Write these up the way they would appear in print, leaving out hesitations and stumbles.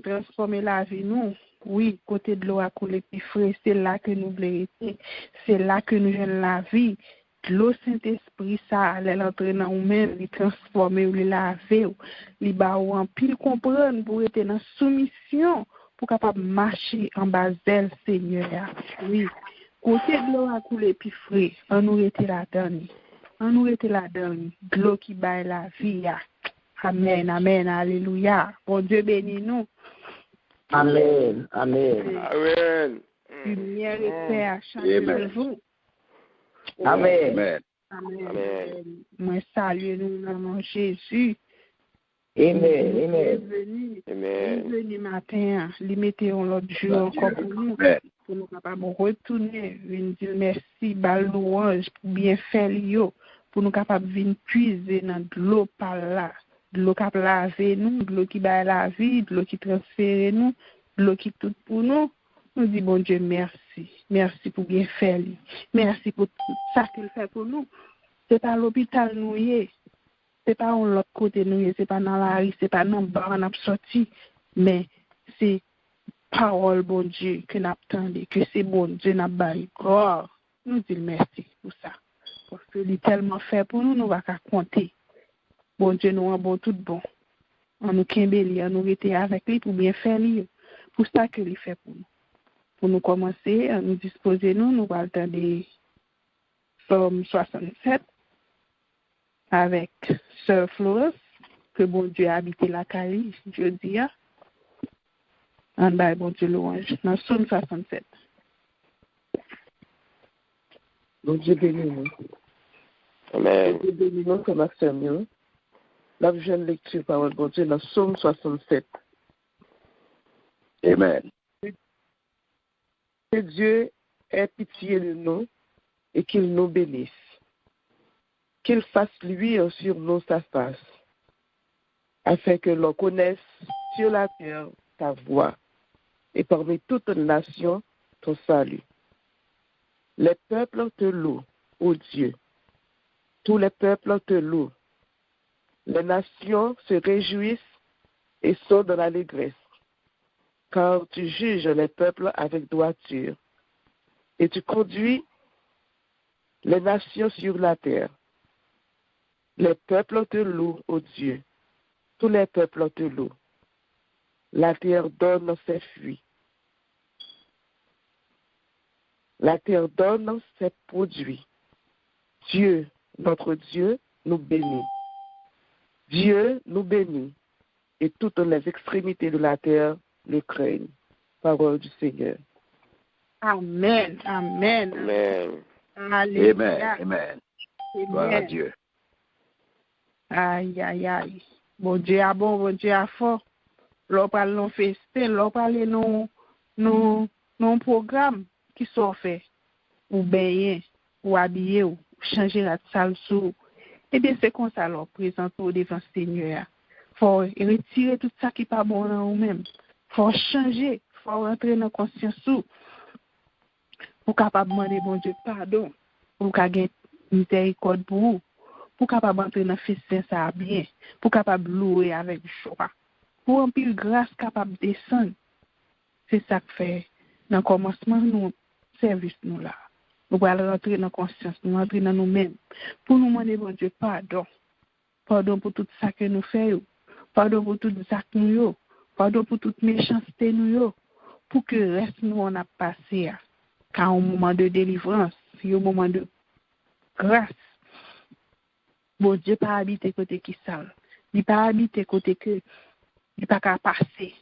Transformer la vie, nous. Oui, côté de l'eau à couler plus frais, c'est là que nous voulons être. C'est là que nous gênons la vie. L'eau Saint-Esprit, ça, elle entre dans nous-mêmes, il transforme, il laver, il bat ou en pile comprendre pour être dans soumission, pour capable marcher en bas d'elle, Seigneur. Oui, côté de l'eau à couler plus frais, on nous était là-dedans. On nous était là-dedans. De l'eau qui bat la vie. Amen, amen, alléluia. Bon Dieu bénit nous. Amen, amen. Amen. Lumière et paix à chacun de vous. Amen. Amen. Moi, salue nous dans le nom de Jésus. Amen, amen. Bienvenue matin, limitons l'autre jour encore pour nous. Pour nous capables retourner, venir dire merci, bal louange, pour bien faire l'io, pour nous capables venir puiser dans de l'eau par là. De l'eau qui lave nous, de l'eau qui bat la vie, de l'eau qui transfère nous, de l'eau qui tout pour nous. Nous disons, bon Dieu, merci. Merci pour bien faire. Merci pour tout ça qu'il fait pour nous. Ce n'est pas l'hôpital nous, ce n'est pas de l'autre côté nous, ce n'est pas dans la rue, ce n'est pas dans le bar on a sorti, mais c'est parole, bon Dieu, que nous attendons, que c'est bon Dieu n'a pas gloire. Nous disons merci pour ça. Parce qu'il est tellement fait pour nous, nous ne pouvons pas compter. Bon Dieu, nous avons tout bon. On nous kimbeli, on nous était avec lui pour bien faire lui. Pour ça que lui fait pour nous. Pour nous commencer, à nous disposer, nous allons attendre Psaume 67 avec Sœur Florence, que bon Dieu a habité la Cali, je dis. En bas, bon Dieu louange. Dans Psaume 67. Bon Dieu bénis nous. Amen. Bon Dieu bénis nous comme acteur. La jeune lecture parole bon Dieu dans Psaume 67. Amen. Que Dieu ait pitié de nous et qu'il nous bénisse. Qu'il fasse luire sur nous sa face, afin que l'on connaisse sur la terre ta voix et parmi toutes les nations ton salut. Les peuples te louent, ô Dieu. Tous les peuples te louent. Les nations se réjouissent et sont dans l'allégresse, car tu juges les peuples avec droiture, et tu conduis les nations sur la terre. Les peuples te louent, ô Dieu. Tous les peuples te louent. La terre donne ses fruits. La terre donne ses produits. Dieu, notre Dieu, nous bénit. Dieu nous bénit et toutes les extrémités de la terre le craignent. Parole du Seigneur. Amen. Amen. Amen. Alléluia. Amen. Gloire à Dieu. Aïe, aïe, aïe. Bon Dieu a bon, bon Dieu a fort. L'on parle non festin, l'on parle non programme qui sont faits. Ou baigner, ou habiller, ou changer la salle sous. Eh bien, c'est comme ça, alors, présenter au devant Seigneur. Il faut retirer tout ça qui n'est pas bon dans nous-mêmes. Il faut changer, il faut rentrer dans la conscience pour capable demander bon Dieu pardon, pour capable miséricorde pour vous, pour capable entrer dans le festin ça bien, pour capable louer avec joie, pour un peu grâce capable descendre. C'est ça que fait dans le commencement nous service nous là. Nous allons rentrer dans la conscience, nous rentrer dans nous-mêmes, pour nous demander, bon Dieu, pardon. Pardon pour tout ça que nous faisons. Pardon pour tout ça que nous faisons. Pardon pour toute méchanceté nous pour que le reste nous on a passé. Quand au moment de délivrance, au moment de grâce, bon Dieu pas habiter côté qui sale. Il pas habiter côté que il pas qu'à passer.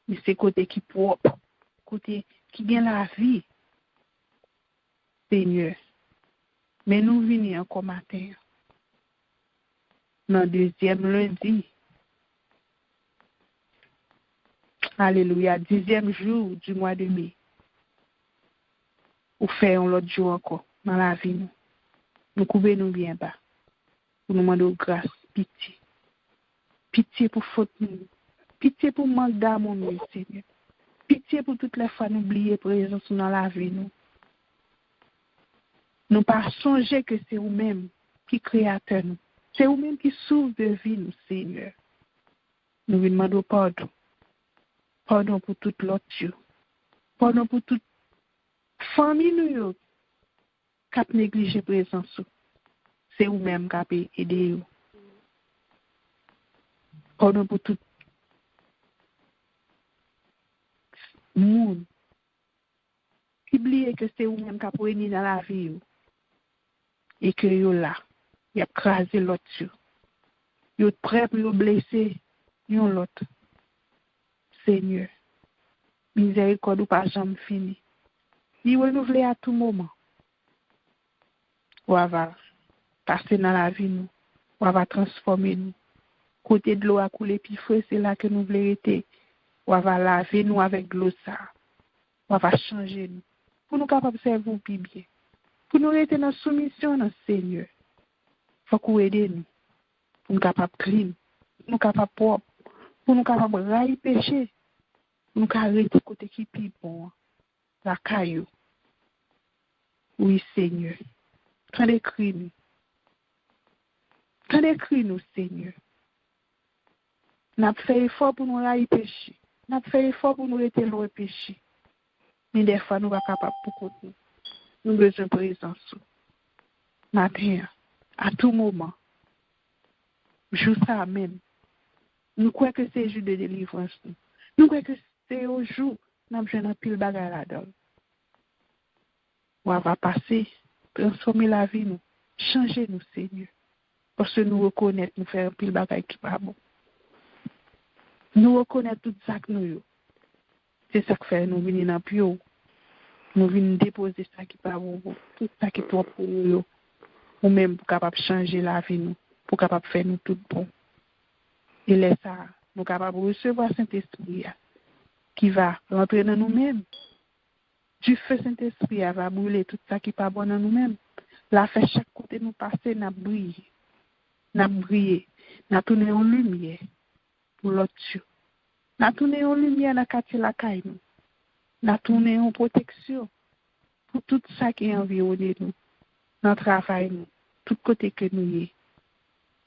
Mais c'est côté qui propre, côté qui gagne la vie. Seigneur. Mais nous venons encore matin. Dans le deuxième lundi. Alléluia. 10e jour du mois de mai. Ou faire l'autre jour encore dans la vie. Nous couvrons nous bien bas. Pour nous demander grâce, pitié. Pitié pour faute nous. Pitié pour manque d'amour, Seigneur. Pitié pour toutes les fois nous oublier présence dans la vie. Nous pas songer que c'est vous-même qui créateur nous. C'est vous-même qui sauve de vie, nous, Seigneur. Nous vous demandons pardon. Pardon pour toute l'autre Dieu. Pardon pour toute famille nous qui a négligé présence. C'est vous-même qui avez aidé. Pardon pour tout monde qui oublie que c'est vous-même qui avez aidé dans la vie. Et que vous là, vous avez crasé l'autre. Vous êtes prêt pour vous blesser l'autre. Seigneur, miséricorde ou pas jamais fini. Il renouvelle à tout moment. Ou va passer dans la vie nous. Ou va transformer nous. Côté de l'eau à couler puis feu, c'est là que nous voulons être. Ou va laver nous avec de l'eau ça. Ou va changer nous. Pour nous capables de servir plus bien. Pour nous rester dans la soumission dans le Seigneur. Il faut qu'on aide nous. Pour nous capables de clean. Pour nous capables de propre. Pour nous capables de railler péché. Pour nous capables de rester côté qui est bon. La caillou. Oui, Seigneur. Quand écrit nous. Quand écrit nous, Seigneur. Nous avons fait effort pour nous railler péché. Nous avons fait effort pour nous rester loin péché. Mais des fois, nous ne sommes pas capables pour côté. Nous avons besoin de présence. Matin, à tout moment, jour ça même, nous croyons que c'est un jour de délivrance. Nous croyons que c'est un jour, nous avons besoin de pile bagarre là-dedans. On va passer, transformer la vie, nous, changer nous, Seigneur. Parce que nous reconnaissons, nous faire pile bagarre qui n'est pas bon. Nous reconnaissons tout ça que nous. C'est ça que fait nous venir dans le pio. Nous venons déposer ça qui n'est pas bon, tout ça qui est trop pour nous. Ou même pour capable changer la vie nous, pour capable faire nous tout bon. Et là ça, nous capable recevoir Saint-Esprit qui va rentrer dans nous-mêmes. Du feu Saint-Esprit va brûler tout ça qui n'est pas bon dans nous-mêmes. La fait chaque côté nous passer, n'a briller. N'a briller, n'a tourner en lumière pour l'autre Dieu. N'a tourner en lumière dans quartier la caille nous. N'a tourner en protection pour tout ça qui est environné nous. Dans travail nous, tout côté que nous y est.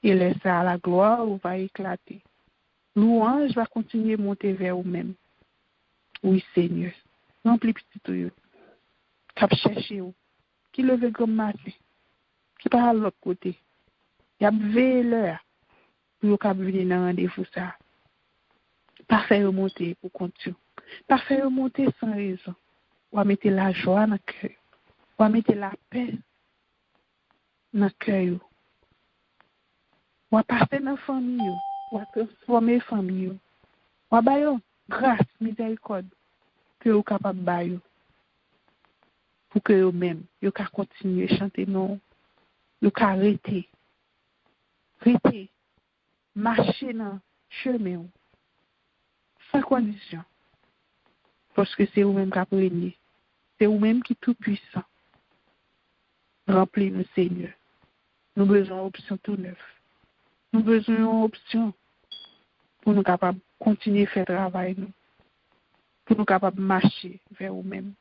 Et laisse ça à la gloire ou va éclater. Louange va continuer à monter vers vous-même. Oui, Seigneur. Remplis petit tout. Cap chercher vous. Qui leve comme matin. Qui part à l'autre côté. Il y a veillé l'heure pour cap venir dans rendez-vous ça. Pas faire remonter pour continuer. Pas faire remonter sans raison. On va mettre la joie dans le cœur. On va mettre la paix dans le cœur. On va passer dans la famille. On va transformer la famille. On va bailler grâce, miséricorde que vous êtes capable de bailler. Pour que vous-même, vous puissiez continuer à chanter non. Vous puissiez arrêter. Arrêter. Marcher dans le chemin. Sans condition. Parce que c'est vous-même qui apprenez. C'est vous-même qui est tout puissant. Remplis-nous, Seigneur. Nous avons besoin d'options tout neuf. Nous avons besoin d'options pour nous capables de continuer à faire travail. Pour nous capables de marcher vers vous-même.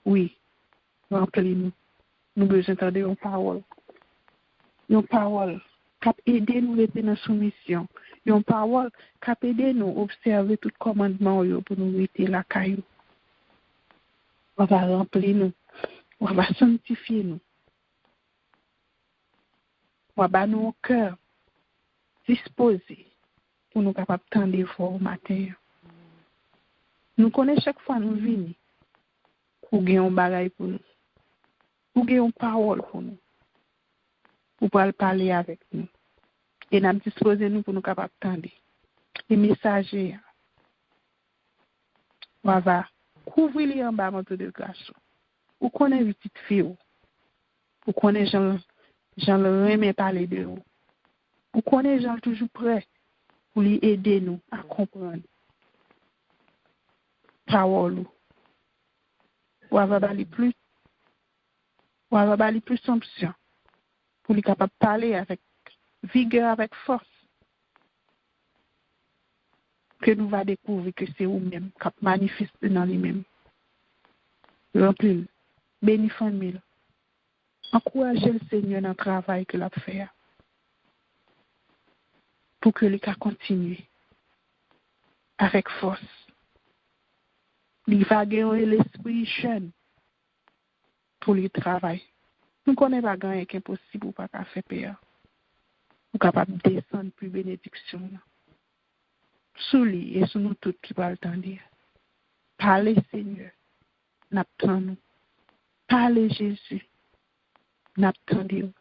Oui, remplis-nous. Nous avons besoin d'entendre une parole. Une parole qui a aidé nous à rester dans la soumission. Une parole qui a aidé nous à observer tout commandement pour nous rester la caillou. On va remplir nous. On va sanctifier nous. On va nous au cœur disposé pour nous capables de tendre fort au matin. Nous connaissons chaque fois nous venons pour gagner un bagage pour nous. Pour gagner une parole pour nous. Pour pouvoir parler avec nous. Et nous disposer nous pour nous capables de tendre. Les messagers, on va couvrir les en bas de grâce. Ou connaît une petite fille, ou connaît Jean le remet parler de vous. Ou connaît Jean toujours prêt pour lui aider nous à comprendre. Parole. Ou avoir bali plus option pour lui capable de parler avec vigueur, avec force. Que nous va découvrir que c'est vous-même qui manifeste dans lui-même. Remplis, bénis famille. Encouragez le Seigneur dans le travail que l'a fait pour que lui continue avec force. Il va gagner l'esprit jeune pour le travail. Nous ne connaissons pas gagner qui est possible ou pas qu'à faire peur. Ou capable de descendre plus bénédiction. Sous lui et sur nous tous qui va l'entendre. Parlez Seigneur, n'attendons. Parlez Jésus, n'attendons.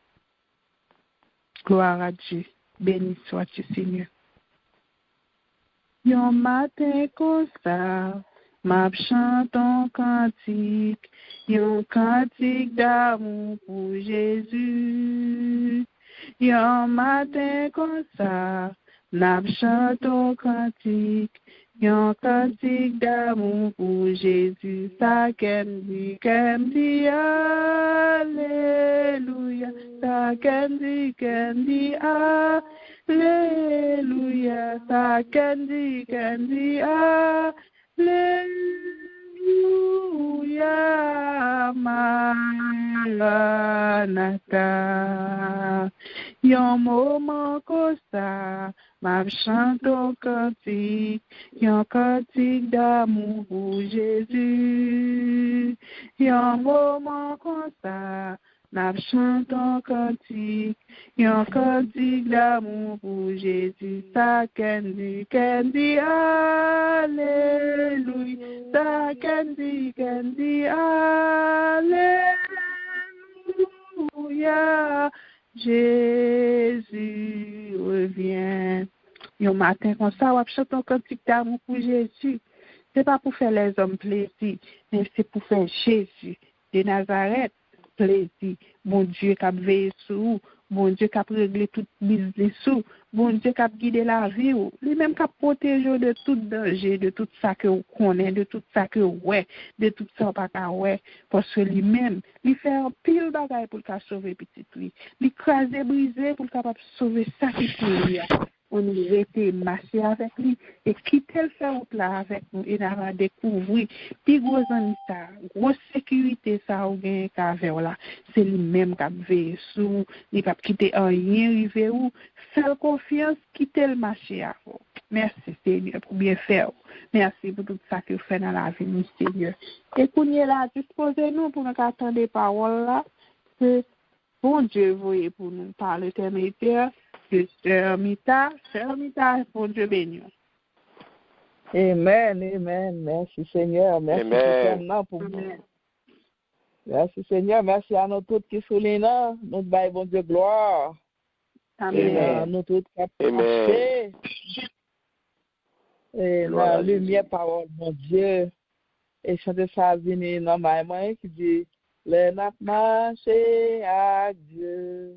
Gloire à Dieu, béni soit-tu Seigneur. Yon matin comme ça, m'a chante un cantique, yon cantique d'amour pour Jésus. Yon matin comme ça, n'a chante un cantique, yon cantique d'amour pour Jésus. Ça qu'aime dit, alléluia. Ça qu'aime dit, alléluia. Ça qu'aime dit, alléluia. Maranatha. Yon moment comme ça, m'a chante un cantique, yon cantique d'amour pour Jésus. Yon moment comme ça, m'a chante un cantique, yon cantique d'amour pour Jésus. Ça kendi, alléluia. Ça kendi, alléluia. Jésus revient. Yon matin comme ça, on chante un cantique d'amour pour Jésus. C'est pas pour faire les hommes plaisir, mais c'est pour faire Jésus de Nazareth plaisir. Bon Dieu qui a veillé sur vous, bon Dieu qui a réglé tout business sous, bon Dieu qui a guidé la vie, lui-même qui a protégé de tout danger, de tout ça que vous connaissez, de tout ça que vous ouais, de tout ça pas qu'à ouais, parce que lui-même, il fait un pile bagaille pour le sauver petit lui. Il crase brisé pour capable sauver ça qui est on nous était marché avec lui et quitter le faire là avec nous et on a découvert puis gros amis ça grosse sécurité ça ou gain qu'avec là c'est lui-même qui a veillé sur il pas quitter rien river ou faire confiance quitter le marché à vous. Merci Seigneur pour bien faire. Merci pour tout ça que vous faites dans la vie nous Seigneur. Et qu'on y est là disposez-nous pour nous attendre des paroles là que bon Dieu voyez pour nous par l'éternité. Sœur Mita, bon Dieu béni. Amen, amen. Merci Seigneur, merci pour pour nous. Merci Seigneur, merci à nous tous qui sont là, nous baillons bon Dieu gloire. Amen. Nous tous qui marcher et la lumière parole mon Dieu et chanter ça venir dans ma main qui dit les n'a marché à Dieu.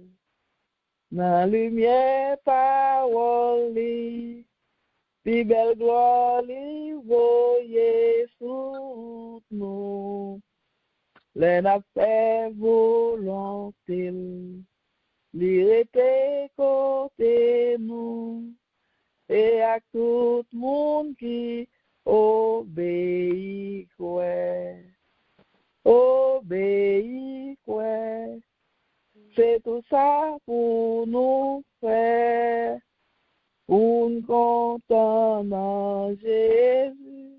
Dans lumière parole li, pi belle gloire li voye sous nous. Les n'a fait volonté, li rete côté nous, et à tout monde qui obéit quoi. Obéit quoi. C'est tout ça pour nous faire, pour nous content dans Jésus.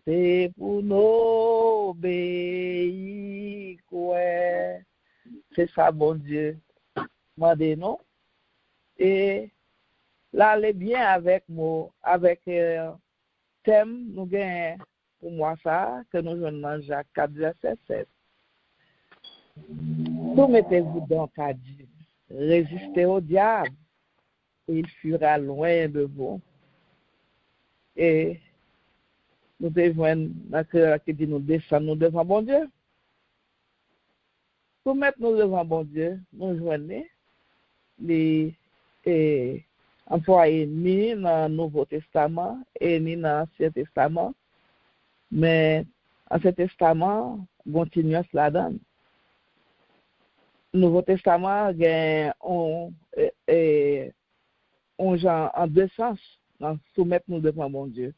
C'est pour nous obéir, quoi. C'est ça, bon Dieu. Mandez-nous. Et là, allez bien avec moi, avec thème, nous gagnons pour moi ça, que nous jouons dans Jacques 4, verset 7. Soumettez-vous donc à Dieu, résistez au diable, et il fuira loin de vous. Et nous devons qui dit nous descendre nous devant bon Dieu. Pour mettre nous devant bon Dieu, nous joignons les employés ni dans le Nouveau Testament et ni dans l'Ancien Testament, mais l'Ancien Testament continue cela donne. Le Nouveau Testament gagne on genre en deux sens, dans soumettre nous devant mon Dieu.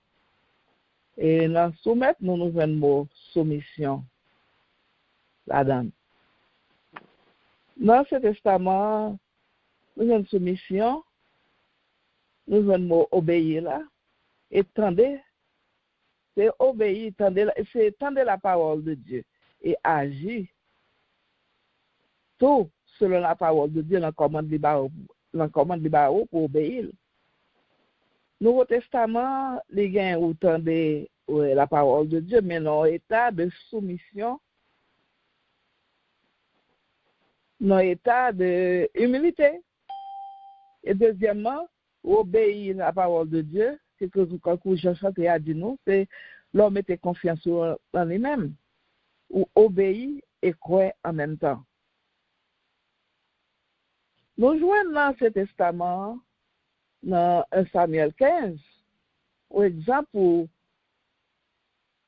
Et dans soumettre nous nous avons le mot soumission là-dedans. Dans ce testament, nous avons une soumission, nous avons le mot obéir là, et tendez, c'est obéir, c'est tendre la parole de Dieu et agir tout selon la parole de Dieu, dans la commande de Barreau pour obéir. Nouveau Testament, les gens entendent la parole de Dieu, mais dans l'état de soumission, dans l'état de humilité. Et deuxièmement, obéir à la parole de Dieu, c'est que Jean-Charles a dit nous, c'est l'homme mettait confiance en lui-même, ou obéir et croire en même temps. Nous jouons dans ce testament, dans 1 Samuel 15, par exemple, pour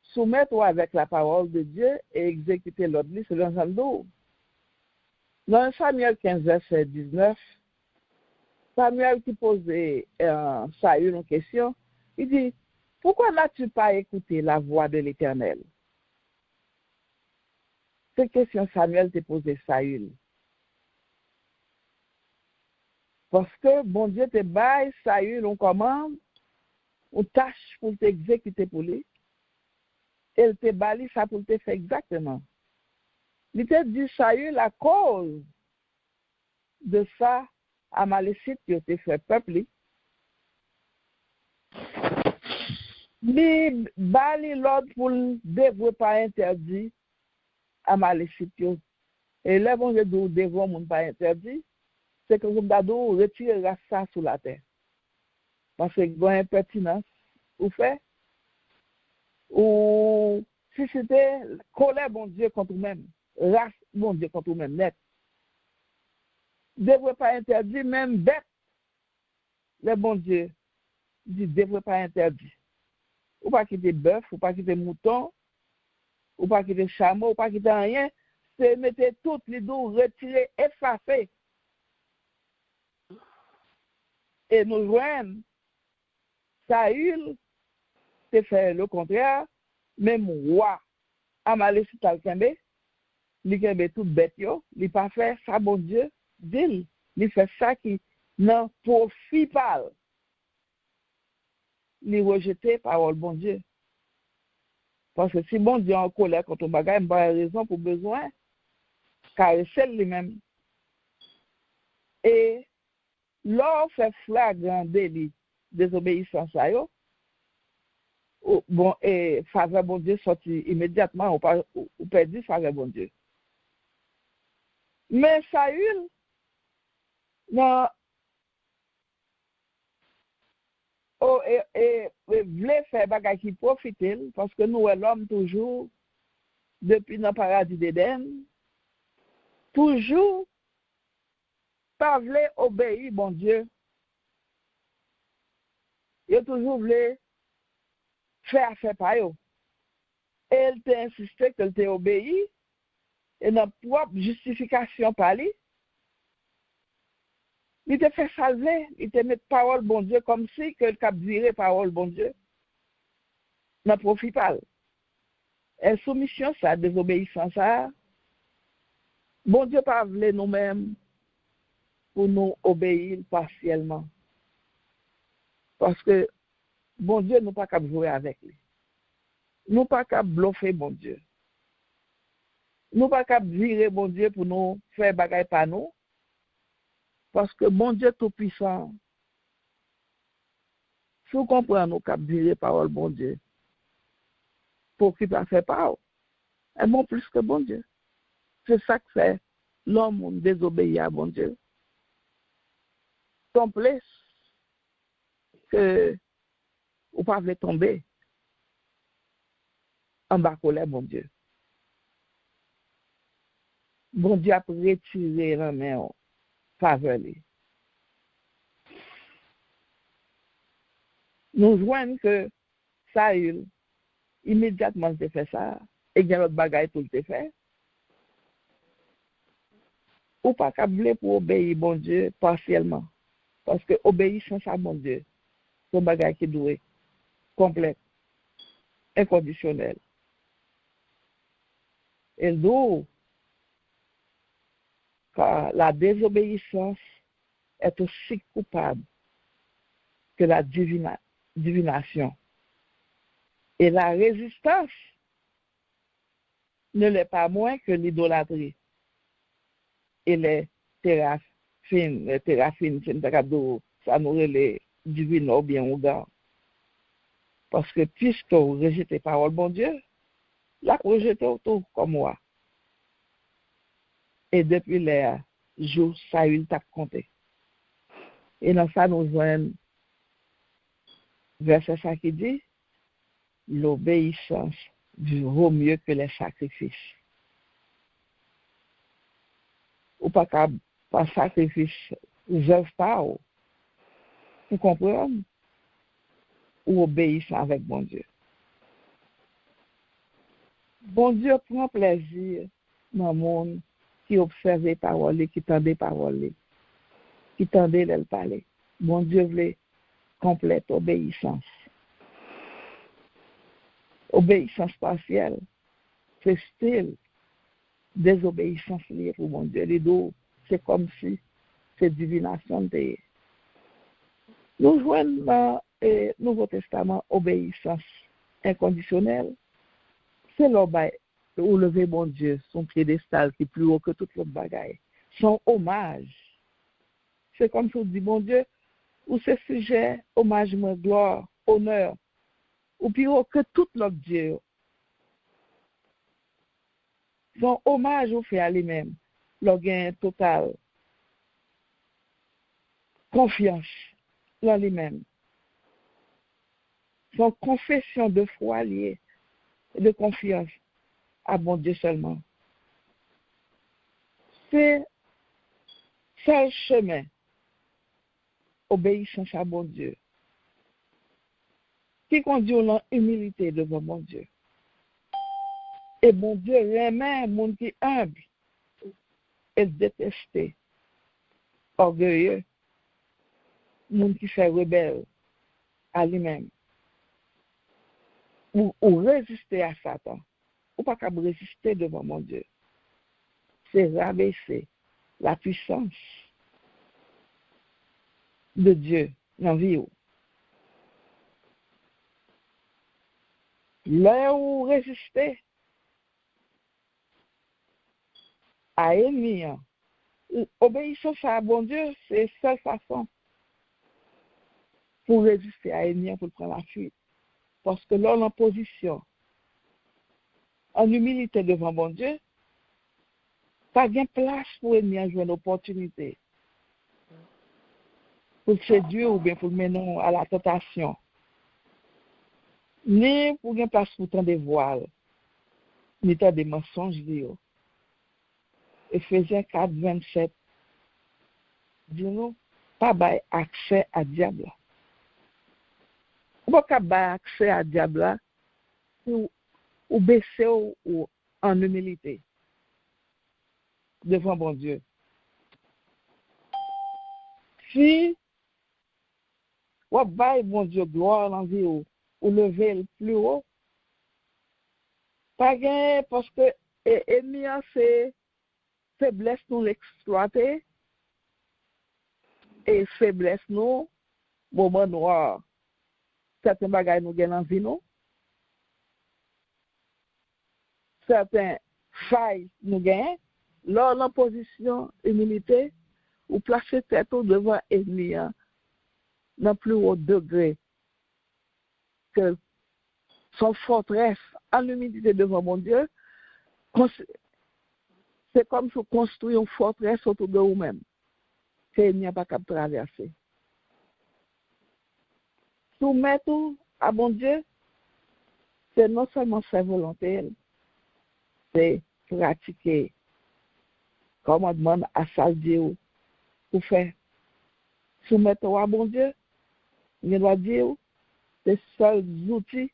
soumettre avec la parole de Dieu et exécuter l'ordre selon Jean 12. Dans 1 Samuel 15, verset 19, Samuel qui posait Saül une question, il dit, pourquoi n'as-tu pas écouté la voix de l'Éternel? Cette question Samuel t'a posée Saül. Parce que bon Dieu te baille, Saül, on commande, on tâche pour t'exécuter pour lui. Elle te baille ça pour te faire exactement. Il te dit, Saül, la cause de ça, Amalécite qui a été fait peuple, il baille l'ordre pour le dévouer pas interdit Amalécite. Et là, bon Dieu, dévouer mon pas interdit. C'est que vous avez retiré ça sous la terre. Parce que vous avez une pertinence, vous faites, ou si c'était colère bon Dieu contre vous-même, race bon Dieu contre vous-même, net. Ne devrait pas interdire, même bête, le bon Dieu dit ne devrait pas interdire. Ou pas quitter bœuf, ou pas quitter mouton, ou pas quitter chameau, ou pas quitter rien, c'est mettre toutes les deux, retirer, effacer. Et nous joignons, Saül, c'est fait le contraire, même roi, Amalécite al-Kembe, il kembe tout bête, il pas fait ça, bon Dieu, dit, il fait ça qui n'en profite pas. Il rejette parole, bon Dieu. Parce que si bon Dieu est en colère contre le bagage, il n'y a pas raison pour besoin, car c'est lui-même. Et l'on fait flagrant délit désobéissance à eux, bon, et faveur bon Dieu sorti immédiatement, ou perdu faveur bon Dieu. Mais Saül, non, et voulait faire bagage qui profite, parce que nous, l'homme, toujours, depuis le paradis d'Éden, toujours, pas voulu obéir, bon Dieu. Il toujours voulu faire par eux. Et elle t'a insisté qu'elle t'a obéi, et notre propre justification par lui, il t'a fait salver, il t'a mis parole, bon Dieu, comme si que le cap dirait parole, bon Dieu. N'a profite pas. Et soumission, ça, désobéissance, ça, bon Dieu pas voulu nous-mêmes pour nous obéir partiellement. Parce que bon Dieu nous pas qu'à jouer avec lui. Nous pas qu'à bluffer bon Dieu. Nous pas qu'à virer bon Dieu pour nous faire bagaille par nous. Parce que bon Dieu tout puissant. Si vous comprenez nous qu'à virer parole bon Dieu. Pour qu'il pas faire pas. Et bon plus que bon Dieu. C'est ça que fait l'homme désobéit à bon Dieu. Ton plus que ou pas veut tomber. en bas colère, bon Dieu. Bon Dieu a retiré la main faveur. Nous voyons que Saül, immédiatement, il fait ça, et il y a l'autre bagaille pour le faire. Ou pas câblé pour obéir, bon Dieu, partiellement. Parce que obéissance à bon Dieu, c'est un bagaille qui doit être complète, inconditionnel. Et d'où, car la désobéissance est aussi coupable que la divination. Et la résistance ne l'est pas moins que l'idolâtrie. Et les théraphines, c'est une cadeau, ça nous les divines ou bien ou gars. Parce que puisque vous rejetez la parole, bon Dieu, là, vous rejetez autour comme moi. Et depuis les jours, Saül t'a compté. Et dans ça, nous voyons verset ça qui dit, l'obéissance vaut mieux que les sacrifices. Ou pas sacrifice, j'œuvre pas, vous comprenez? Ou obéissance avec bon Dieu. Bon Dieu prend plaisir dans le monde qui observe les paroles, qui tend les paroles, qui tendait le parler. Bon Dieu voulait complète obéissance. Obéissance partielle, c'est style désobéissance liée pour mon Dieu. Les deux, c'est comme si c'est divination de. Nous joignons dans le Nouveau Testament obéissance inconditionnelle. C'est l'obéissance où lever mon Dieu, son piédestal qui est plus haut que toute l'autre bagaille. Son hommage. C'est comme si on dit, mon Dieu, ou c'est sujet, hommage, gloire, honneur, ou plus haut que tout l'autre Dieu. Son hommage au fait à lui-même, le gain total, confiance dans lui-même. Son confession de foi liée, de confiance à bon Dieu seulement. C'est seul chemin, obéissance à bon Dieu, qui conduit à l'humilité devant mon Dieu. Et mon Dieu remet le monde qui est humble et détesté, orgueilleux, le monde qui fait rebelle à lui-même. Ou résister à Satan. Ou pas qu'à résister devant mon Dieu. C'est rabaisser la puissance de Dieu dans la vie. Là où résister à ennemi, obéissance à bon Dieu, c'est la seule façon pour résister à ennemi, pour prendre la fuite. Parce que là, en position, en humilité devant bon Dieu, pas de place pour ennemi à jouer une opportunité pour le séduire ou bien pour le mener à la tentation. Ni pour une place pour tant des voiles, ni tant des mensonges. Ephésiens 4, 27, dit-nous, pas d'avoir accès à diable. Ou pas d'avoir accès à diable ou baisser ou en humilité devant bon Dieu. Si ou bail bon Dieu gloire dans vie ou lever le plus haut, pas gain parce que ennemi c'est faiblesse nous l'exploiter et faiblesse nous moment noir certains bagages nous gagnent en vie nous certains failles nous gagnent lors de la position humilité ou placer tête devant ennemi dans plus haut degré que son forteresse en humilité devant mon Dieu. C'est comme si on construit une forteresse autour de vous-même. Il n'y a pas qu'à traverser. Soumettre à bon Dieu, c'est non seulement faire volonté, c'est pratiquer commandement à ça Dieu pour faire soumettre à bon Dieu. Il doit dire c'est seuls outils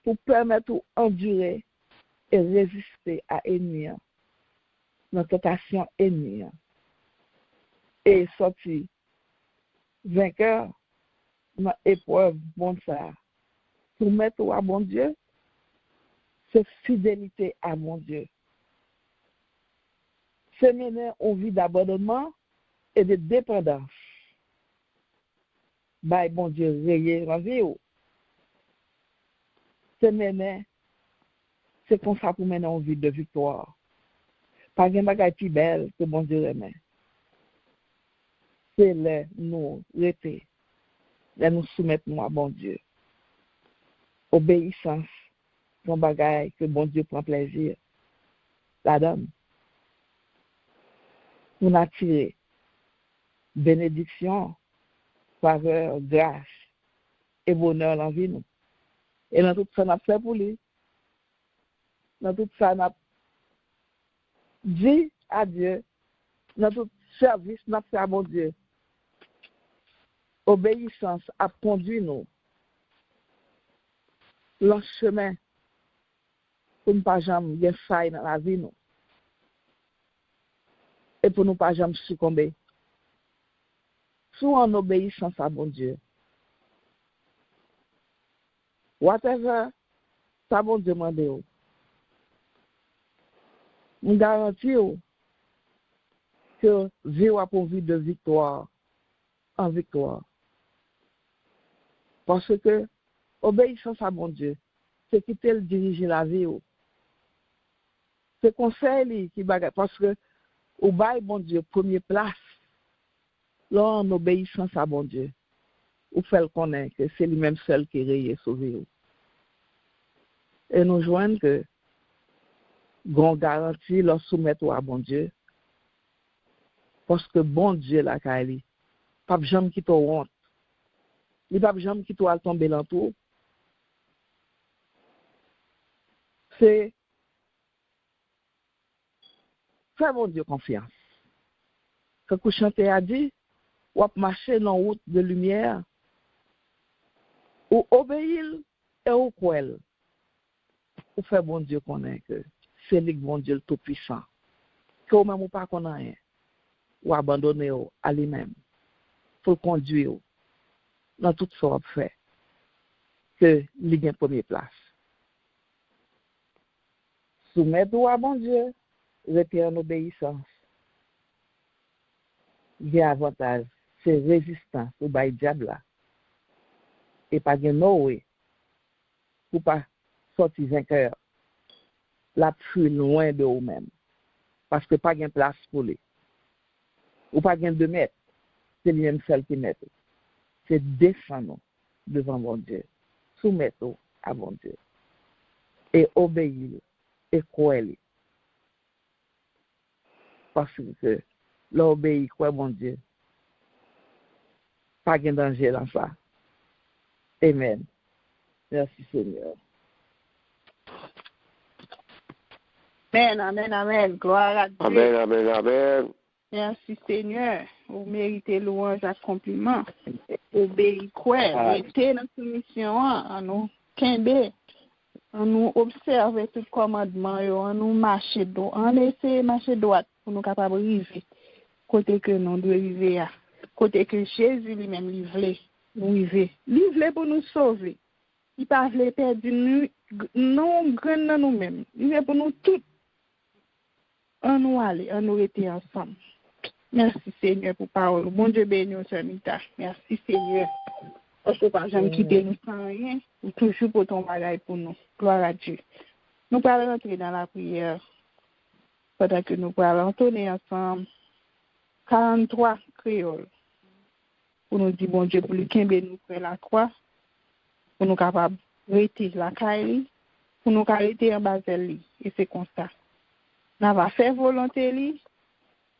pour permettre d'endurer et résister à l'ennemi, notre tentation ennemie, et sortir vainqueur dans l'épreuve bon ça. Soumettre à bon Dieu, c'est fidélité à mon Dieu. C'est mener une vie d'abandonnement et de dépendance. Bah, bon Dieu, rayé la vie. C'est mener, c'est comme ça pour mener une vie de victoire. Pas de bagaille plus belle que bon Dieu remet. C'est là nous rester, là nous soumettre à bon Dieu. Obéissance, son bagaille que bon Dieu prend plaisir. La donne. Pour attirer bénédiction, faveur, grâce et bonheur dans la vie. Et dans tout ça, on a fait pour lui. Dans tout ça, on a dit à Dieu. Dans tout service, on a fait à mon Dieu. Obéissance a conduit nous le chemin pour ne pas jamais faire faille dans la vie. Nous. Et pour ne pas jamais succomber. Sous en obéissance à mon Dieu. Whatever, ça bon Dieu demande. On garantit que vivre pour vie de victoire en victoire. Parce que obéissance à mon Dieu, c'est quitter le diriger la vie. C'est conseil qui bagaille. Parce que au bail, bon Dieu, première place, là, en obéissance à bon Dieu, ou fait le connaître que c'est lui-même seul qui est sauvé. Et nous joignons que, qu'on garantit leur soumettre à bon Dieu, parce que bon Dieu, la Kali, pas jamais qui t'ont honte, il pas jamais qui t'ont tomber dans tout. C'est faire bon Dieu confiance. Quand vous chantez a dit, ou marcher dans la route de lumière, ou obéir et ou croire. Ou faire bon Dieu connaître que c'est lui bon Dieu le tout-puissant. Que vous-même ou pas connaître, ou abandonner à lui-même. Pour conduire dans toute sorte de fait. Que lui gagne première place. Soumettre à bon Dieu, rester en obéissance. Il y a avantage, c'est résistance au bail diable là. Et pas de Noé, pour pas sortir vainqueur, la fuir loin de vous-même. Parce que pas de place pour lui. Ou pas de 2 mètres, c'est lui-même seul qui met. C'est descendre devant mon Dieu. Soumettre à mon Dieu. Et obéir et croire. Parce que l'obéir, quoi, mon Dieu. Pas de danger dans ça. Amen. Merci Seigneur. Amen, amen, amen. Gloire à Dieu. Amen, amen, amen. Merci Seigneur. Vous méritez louange et compliment. Obéir quoi? Restez dans cette mission, en nous quimber, en nous observer tout commandement, en nous marcher droit, en essayer de marcher droit pour nous capables de arriver côté que nous devons arriver, côté que Jésus lui-même livre, nous arriver. Livre pour nous sauver. Il pas veut perdre nous, non grand nous-mêmes. Il veut pour nous tous. On nous aller, on nous rester ensemble. Merci Seigneur pour parole. Bon Dieu béni au Mita. Merci Seigneur. Parce que pas jamais quitter nous sans rien. Ou toujours pour ton bagage pour nous. Gloire à Dieu. Nous allons rentrer dans la prière. Pendant que nous allons entonner ensemble 43 créoles. Pour nous dire bon Dieu pour lui qu'il nous prend la croix. Pour nous capables de rester la caille. Pour nous arrêter en bas de lui. Et c'est comme ça. Nous va faire volonté lui.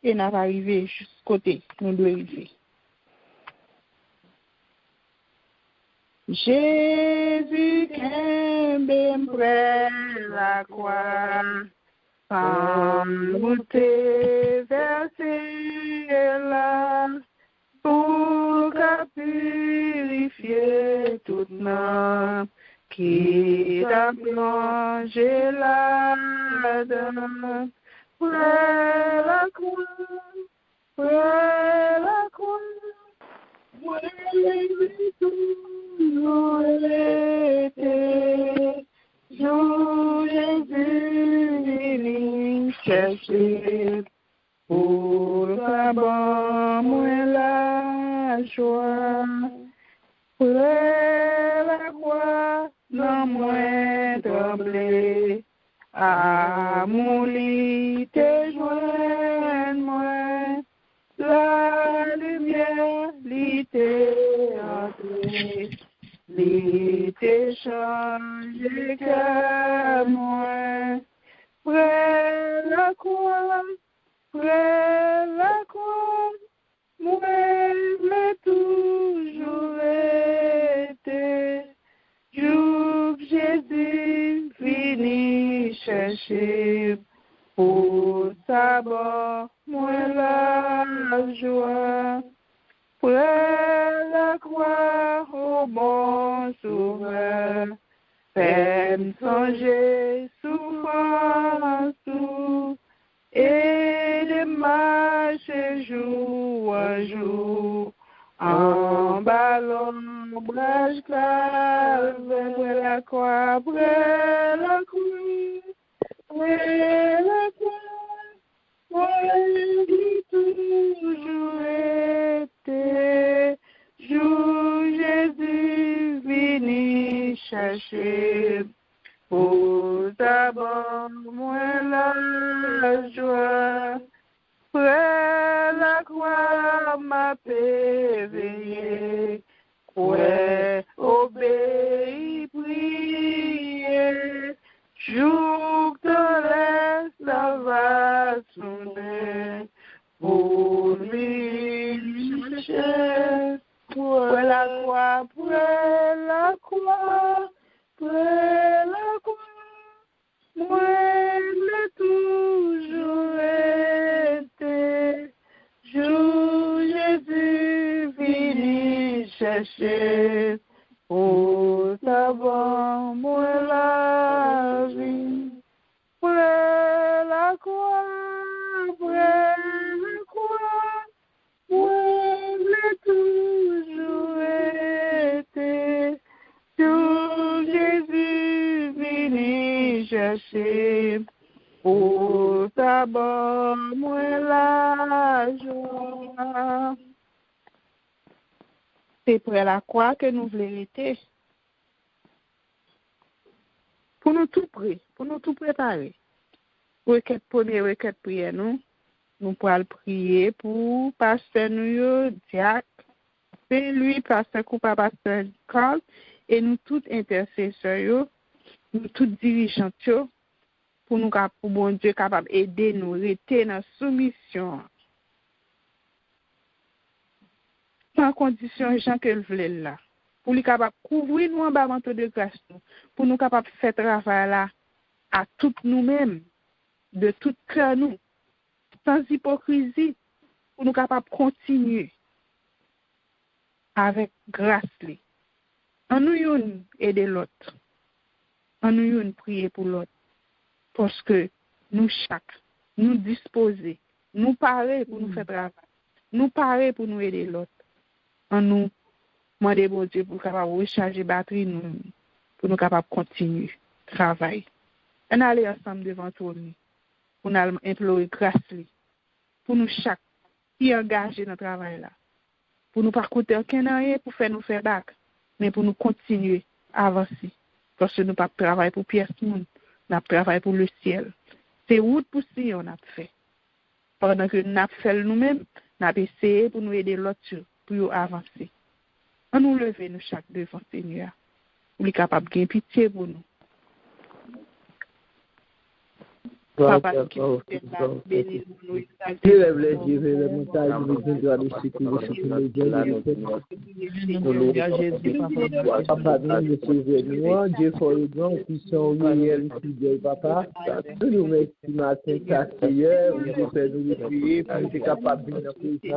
Et nous va arriver jusqu'au côté nous devons arriver. Jésus, qu'aime après la croix, sans monter verser là, pour qu'à purifier toute l'âme qui t'a plongé là-dedans. Près la croix, moi j'ai toujours été, jour Jésus venu chercher, pour savoir moi la joie. Près la croix, non moins tremblé, à mon lit te joindre moi, la lumière l'était entrée, l'était changé qu'à moi. Près la croix, moi j'ai toujours été, jour Jésus vini chercher, pour savoir moi la joie. Près la croix, au bon sauveur, peine songer, souffrance, et de marcher jour à jour, en ballon, l'ombrage clave, près la croix, moi j'ai toujours été, jour Jésus vini chercher, pour d'abord moi la joie. Près la croix m'a éveillé, ouais, obéi, prier, jour de l'est la va sonner, pour lui chercher. Près la croix, moi j'ai toujours été, jour Jésus vini chercher, pour savoir moi la vie. Près la croix, moi j'ai toujours été, jour Jésus vini chercher, pour d'abord moi la joie. C'est près la croix que nous voulons être, pour nous tout prêt, pour nous tout préparer. Requête première, requête prière, nous pourrons prier pour pasteur nous, diacre, c'est lui, pasteur Coupa, pasteur Carl, et nous tous intercesseurs, nous tous dirigeants, pour nous, pour bon Dieu capable d'aider nous, rester dans la soumission. Sans condition, gens que le voulait là. Pour nous capable couvrir nous en bas manteau de grâce, pour nous capable faire travail là à toutes nous-mêmes, de tout cœur nous, sans hypocrisie, pour nous capables continuer avec grâce. En nous aider l'autre, en nous prier pour l'autre, parce que nous chaque, nous disposer, nous parer pour nous faire travail, nous parer pour nous aider l'autre. En nous, demander bon Dieu pour capable recharger batterie nous, pour nous capables continuer travail. On aller ensemble devant tout nous, pour nous implorer grâce pour nous chaque qui est engagé dans le travail là, pour nous pas coûter aucun rien pour faire nous faire bac, mais pour nous continuer à avancer, parce que nous pas travailler pour pièce monde, nous travaillons pour le ciel. C'est route pour si on a fait. Pendant que nous fait nous-mêmes, nous avons essayé pour nous aider l'autre pour avancer. On nous lever nous chaque devant Seigneur. Nous sommes capables de gagner pitié pour nous. Papa, qui nous fait la bénis-nous, élève les yeux vers les montagnes, nous viendrons de sécuriser sur les dieux, Papa, nous recevons, Dieu, pour le grand, puissant, réel, fidèle, Papa. Nous nous remercions, matin, ça, Seigneur, nous faisons nous prier, pour être capable de nous présenter,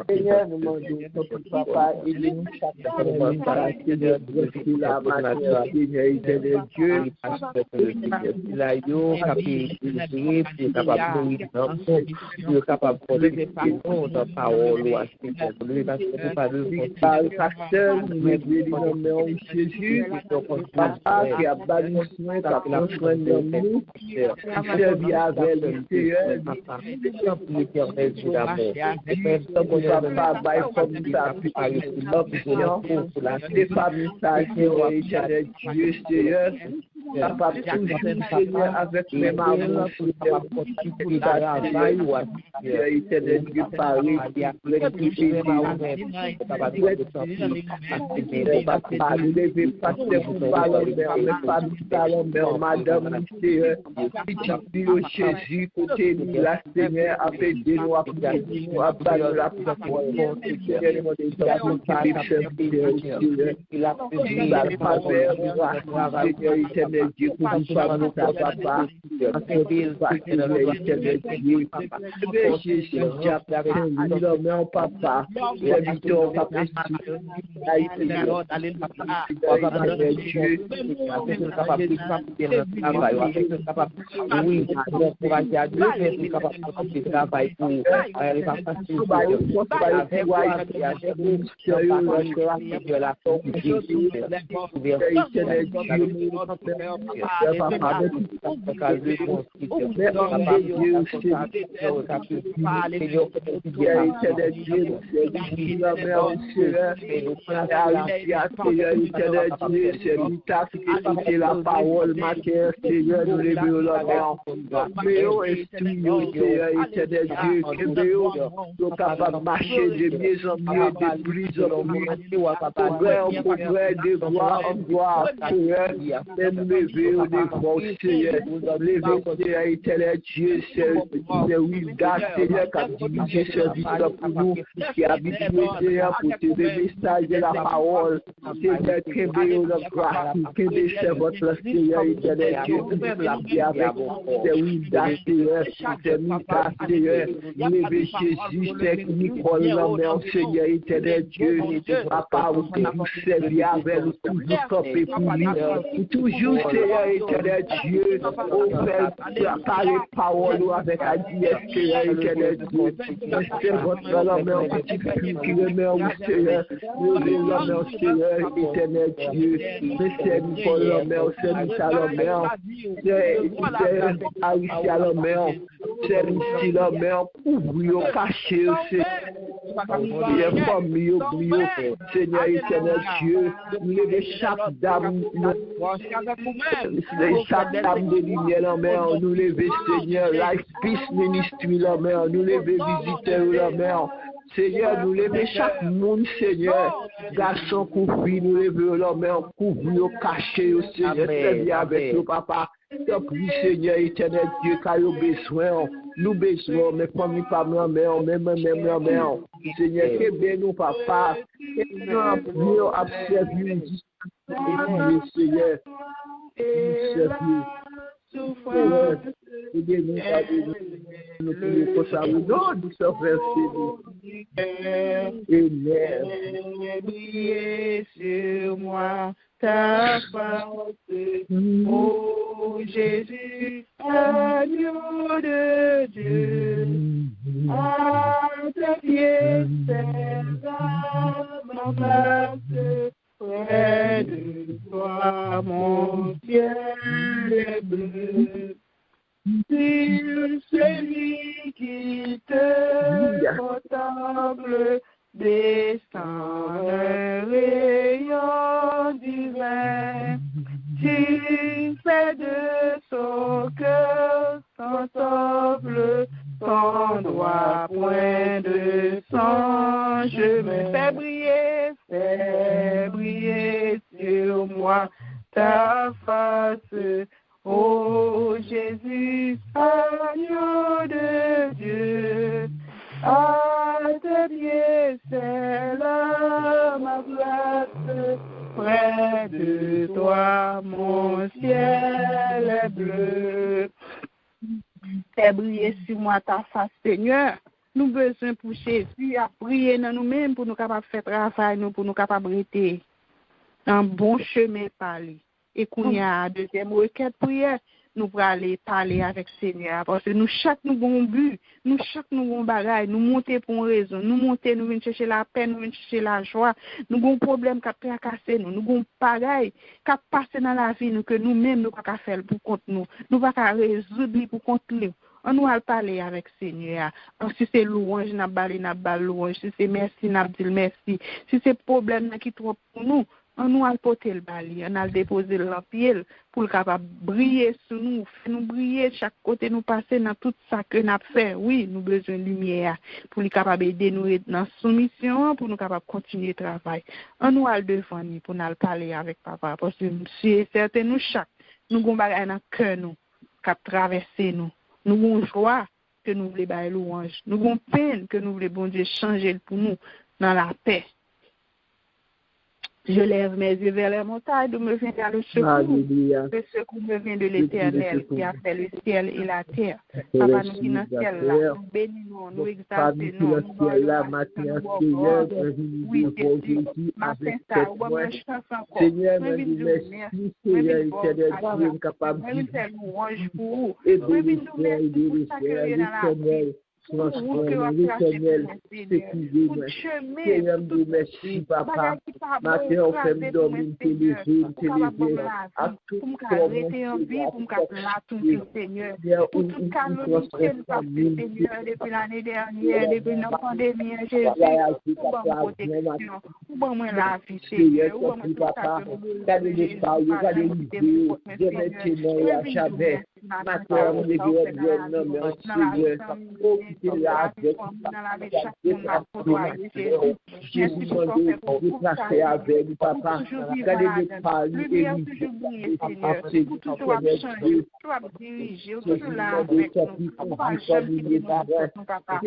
Seigneur, nous demandons, Papa, aidez-nous chaque semaine, Seigneur, de la matière, Seigneur, éternel Dieu, la yo, capable de capable de parole, pasteur, nous Jésus, papa qui a banni soin, qui a pris soin de nous, qui servi avec l'extérieur, papa, comme ça, pour la famille, Dieu, Seigneur, papa, toujours, Seigneur, avec mes mamans, pour la travail, éternel Dieu, Paris, papa, nous levez pas pour parler, mais pas parler, madame, Seigneur, Jésus, côté nous, la Seigneur, a fait de nous, a fait de nous, a battu la parole, il a fait la faveur, Seigneur, éternel Dieu, pour nous parler, papa, éternel Dieu, Jésus, papa, l'invitant, papa, c'est la parole, matière, Seigneur, nous levons la main. Mais au esprit, Seigneur, éternel Dieu, que nous sommes capables de marcher de mieux en mieux, de plus en plus, progrès en progrès, de gloire en gloire, Seigneur, de nous lever au défense, Seigneur, lever, Seigneur, éternel Dieu, c'est Wilda, Seigneur, qui a dirigé ce service pour nous, qui a habitué, Seigneur, pour te le message de la parole, Seigneur, que nous le grâce, que nous c'est votre Seigneur, éternel Dieu, qui avec c'est Wilda, Seigneur, c'est Mita, Seigneur, lever Jésus, c'est Nicole, l'homme, Seigneur, éternel Dieu, papa, vous servez avec nous, toujours camper pour lui, toujours, Seigneur, éternel Dieu, au fait, par les paroles avec la dièse, Seigneur, éternel Dieu, c'est votre l'homme, petit fils qui remet au Seigneur, levez l'homme, Seigneur, éternel Dieu, c'est Nicole, l'homme, c'est Mita, l'homme, c'est Alicia, l'homme, c'est Rissi, l'homme, ouvrir, cacher, c'est famille, Seigneur, éternel Dieu, levez chaque dame, chaque dame de lumière, la mer, nous levez, Seigneur, Life Peace Ministry, la mer, nous levez, visiteurs, la mer, Seigneur, nous levez chaque monde, Seigneur, garçon, couvrir, nous levez, la mer, couvrir, cacher, Seigneur, très bien avec nous, papa. Donc, oui, Seigneur, éternel Dieu, car nous besoin, mais famille, pas ma mère, même ma mère, Seigneur, que bien nous, papa, et nous observons, Seigneur, briller sur moi ta force, ô Jésus, agneau de Dieu, à tes pieds, c'est ma place. Près de toi, mon ciel est bleu. Sur celui qui te contemple, descend un rayon divin. Tu fais de son cœur son temple, ton doigt point de son chemin. Fais briller sur moi ta face, Ô Jésus, agneau de Dieu, à tes pieds c'est là ma place, près de toi mon ciel est bleu. Fais briller sur moi ta face, Seigneur. Nous besoin pour Jésus à prier dans nous-mêmes pour nous capables faire travail, nous pour nous capables rester un bon chemin parler. Et qu'on y a deuxième requête prière, nous pour aller parler avec Seigneur parce que nous chaque nous bon but, nous chaque nous bon bagaille, nous monter pour une raison, nous monter nous venir chercher la paix, nous venir chercher la joie, nous gon problème qu'a casser nous gon bagaille qu'a passer dans la vie nous que nous-mêmes nous pas faire pour compte nous pas résoudre pour compte nous. On nous a parlé avec Seigneur. Si c'est louange, n'a pas louange. Si c'est merci, n'a dit merci. Si c'est problème qui trop pour nous, on nous a porté le bali, on a déposé le pied pour le capable briller sur nous, faire nous briller chaque côté nous passer dans tout ça que nous fait. Oui, nous besoin de lumière pour le capable aider nous dans soumission pour nous capable continuer le travail. On nous a devant nous pour nous parler avec papa parce que c'est certain nous chaque nous avons bagay dans cœur nous qui traverser nous. Nous avons joie que nous voulons bailler louange. Nous avons peine que nous voulons bon Dieu changer pour nous dans la paix. Je lève mes yeux vers les montagnes, d'où me vient le secours. Le secours me vient de l'Éternel qui a fait le ciel et la terre. Papa, nous qui dans le ciel là, nous bénissons, nous exaltons, oui, matin ça, on va me chanter encore. Seigneur, merci, Seigneur, éternel, capable de faire louange pour vous. Merci pour ça que vous êtes dans la vie. Seigneur, merci, papa. Matin, on fait me dormir, me téléviser, à tout Seigneur. Pour tout calme, Seigneur, depuis l'année dernière, depuis la pandémie, Jésus, pour bonne protection, pour bonne la vie, Seigneur, pour bonne protection. Jésus m'a déplacé avec lui, papa. Regardez le parler et pour toujours changer, toujours diriger, toujours là avec nous. On va jamais quitter nous, papa.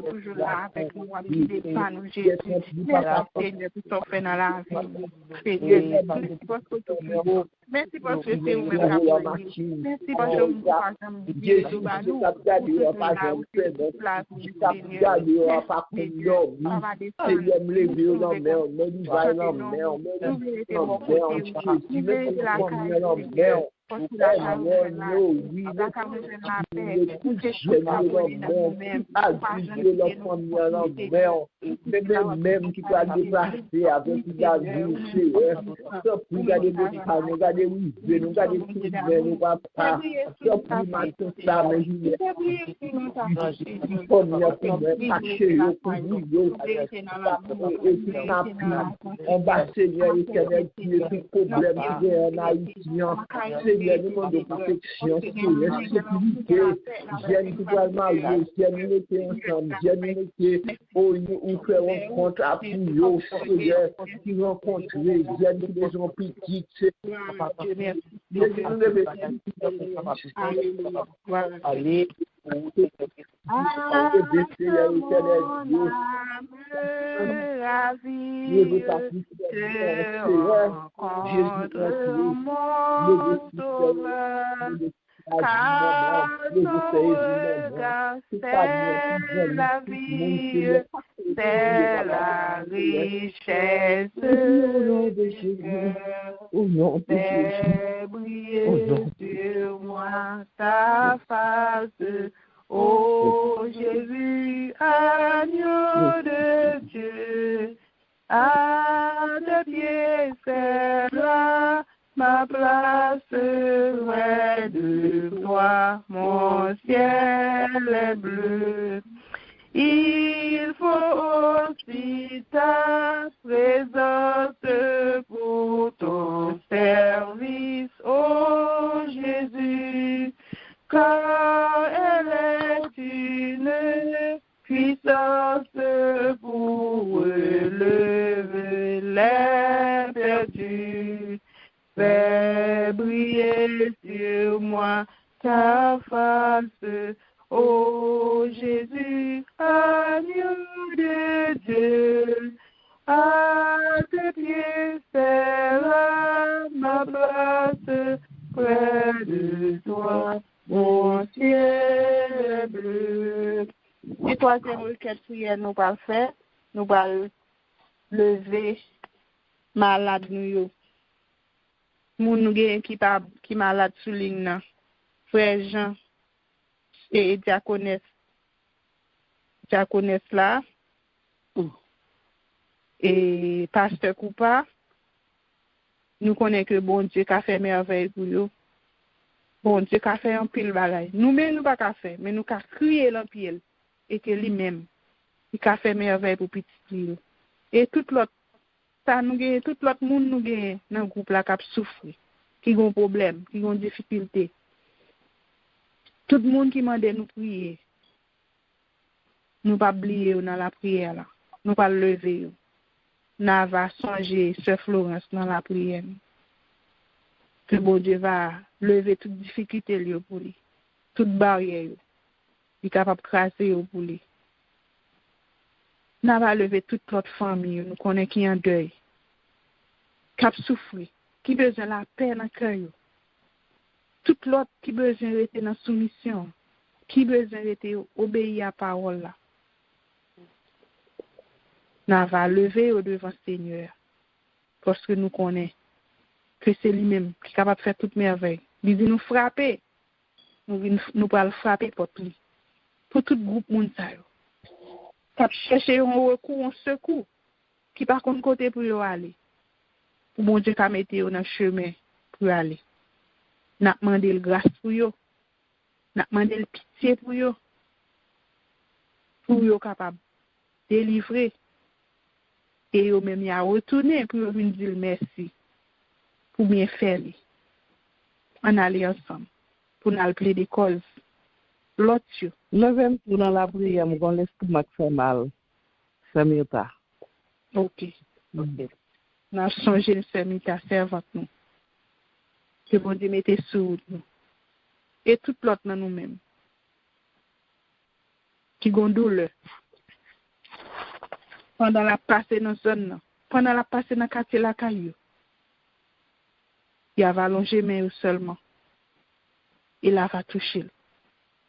Toujours là avec nous, merci parce que c'est vous même merci parce que vous même qui peut déplacer avec la vie, regardez nous regardez nous pas ça, mais on va Seigneur éternel qui est tout problème qui est en haïtien, Seigneur nous demandons de protection, Seigneur, sécurité, j'aime tout le monde, j'aime nous mettre ensemble, j'aime nous mettre ou faire rencontre à Pouillot, Seigneur, qui rencontre les jeunes, les gens petits, allez, car ton regard, c'est la vie, c'est la richesse de Dieu. Fais briller sur moi ta face, ô Jésus, agneau de Dieu. À tes pieds, c'est là ma place, près de toi, mon ciel est bleu. Il faut aussi ta présence pour ton service, ô Jésus, car elle est une puissance pour ta face. Ô Jésus, agneau de Dieu, à tes pieds sera ma place, près de toi, mon ciel bleu. Et troisième requête prière, nous allons faire, nous allons lever malade nous. Moun nou gen qui malade sous ligne nan. Frère Jean et diaconesse là et pasteur Koupa, nous connaissons que bon Dieu a fait merveille pour eux. Bon Dieu a fait un pile bagaille. Nous-mêmes nous pas qu'à faire, mais nous qu'à crier l'empile et que lui-même il a fait merveille pour petit. Et tout l'autre ça nous gagne, tout l'autre monde nous gagne dans groupe là qui souffre, qui ont problème, qui ont difficulté. Tout le monde qui m'a demandé nous prier. Nous pas oublier dans la prière là. Nous pas lever. Nous va songer Sœur Florence dans la prière. Que bon Dieu va lever toute difficulté pour lui. Toute barrière. Il est capable de craser pour lui. Nous va lever toute notre famille, nous connaissons qui est en deuil, qui a souffert, qui a besoin de la paix dans le cœur. Tout l'autre qui a besoin d'être dans la soumission, qui a besoin d'être obéir à la parole. Là. Nous va lever au devant le Seigneur, parce que nous connaissons que c'est lui-même qui est capable de faire toute merveille. Il dit nous frapper, nous allons frapper pour lui, pour tout groupe mondial. Cap chercher un recours, un secours, qui par contre côté pour y aller. Pour bon Dieu qu'a mettre dans le chemin pour aller. N'a demandé le grâce pour yo. N'a demandé le pitié pour yo. Pour yo capable délivrer. Et yo même y a retourné pour yo venir dire merci. Pour bien faire. On aller ensemble. Pour nous appeler des causes. L'autre yo. Levez pour dans la prière, mon l'estomac fait mal. Ça m'y pas. OK. Nous avons changé le Semita servante nous. Que bon Dieu mette sous nous. Et tout l'autre dans nous-mêmes. Qui gondole. Pendant la passée dans zone, pendant la passée dans le quartier la caillou. Il va allonger mais seulement. Il va toucher.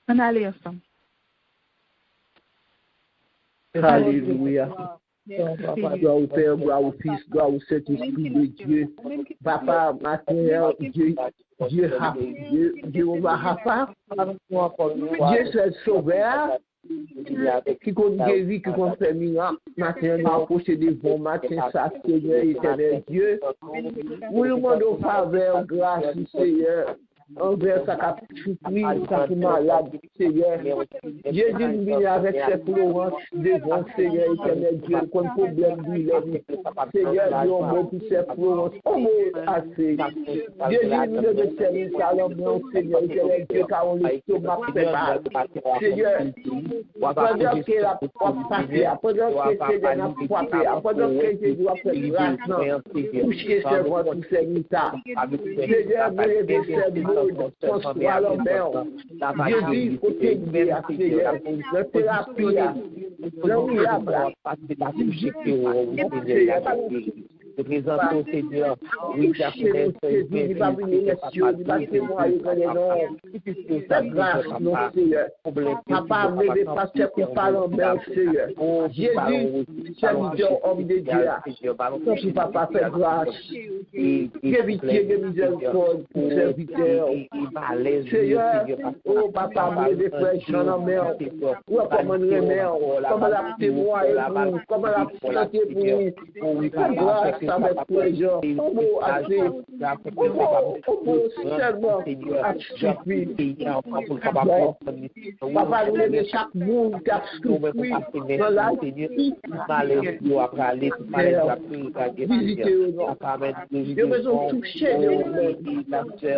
On allait ensemble. Alléluia. Gloire au Père, gloire au Fils, gloire au Saint-Esprit de Dieu. Papa, matin, Dieu va Rafa. Dieu c'est le sauveur. Qui compte guérir, qui compte faire miracle. Matin, nous approcher devant matin, ça, Seigneur éternel Dieu. Nous demandons faveur, grâce, Seigneur. Envers sa captivité, sa malade, Seigneur. Jésus nous vient avec ses Florence devant Seigneur éternel Dieu, comme problème du Seigneur, Dieu, bon pour ses Florence, on est assez. Jésus nous devait servir car l'homme, Seigneur éternel Dieu, car on l'estomac fait mal. Seigneur, pendant que la passé, pendant que Seigneur n'a frappé, pendant que Jésus a fait grâce, coucher ses voix pour ses mitas. Seigneur, nous devons servir. François Lambert, Jésus, côté de la Seigneur, la thérapie, de présenter au Seigneur, oui, la fenêtre, il va venir les cieux, il va témoigner dans les noms, ta grâce, non, Seigneur. Papa, ne pas passer pour parler en belle, Seigneur. Jésus, serviteur, homme de Dieu, ton papa fait grâce, éviter de miséricorde pour serviteur. Seigneur, oh papa, me défraîche en mer, ou comment nous remettre, comment la témoigner pour, comment la planter pour lui, grâce. Avec plaisir, on peut assez, on peut seulement suffire. Papa, nous aimons chaque monde qui a souffert dans la vie. Visitez-nous. Nous besoin toucher les hommes.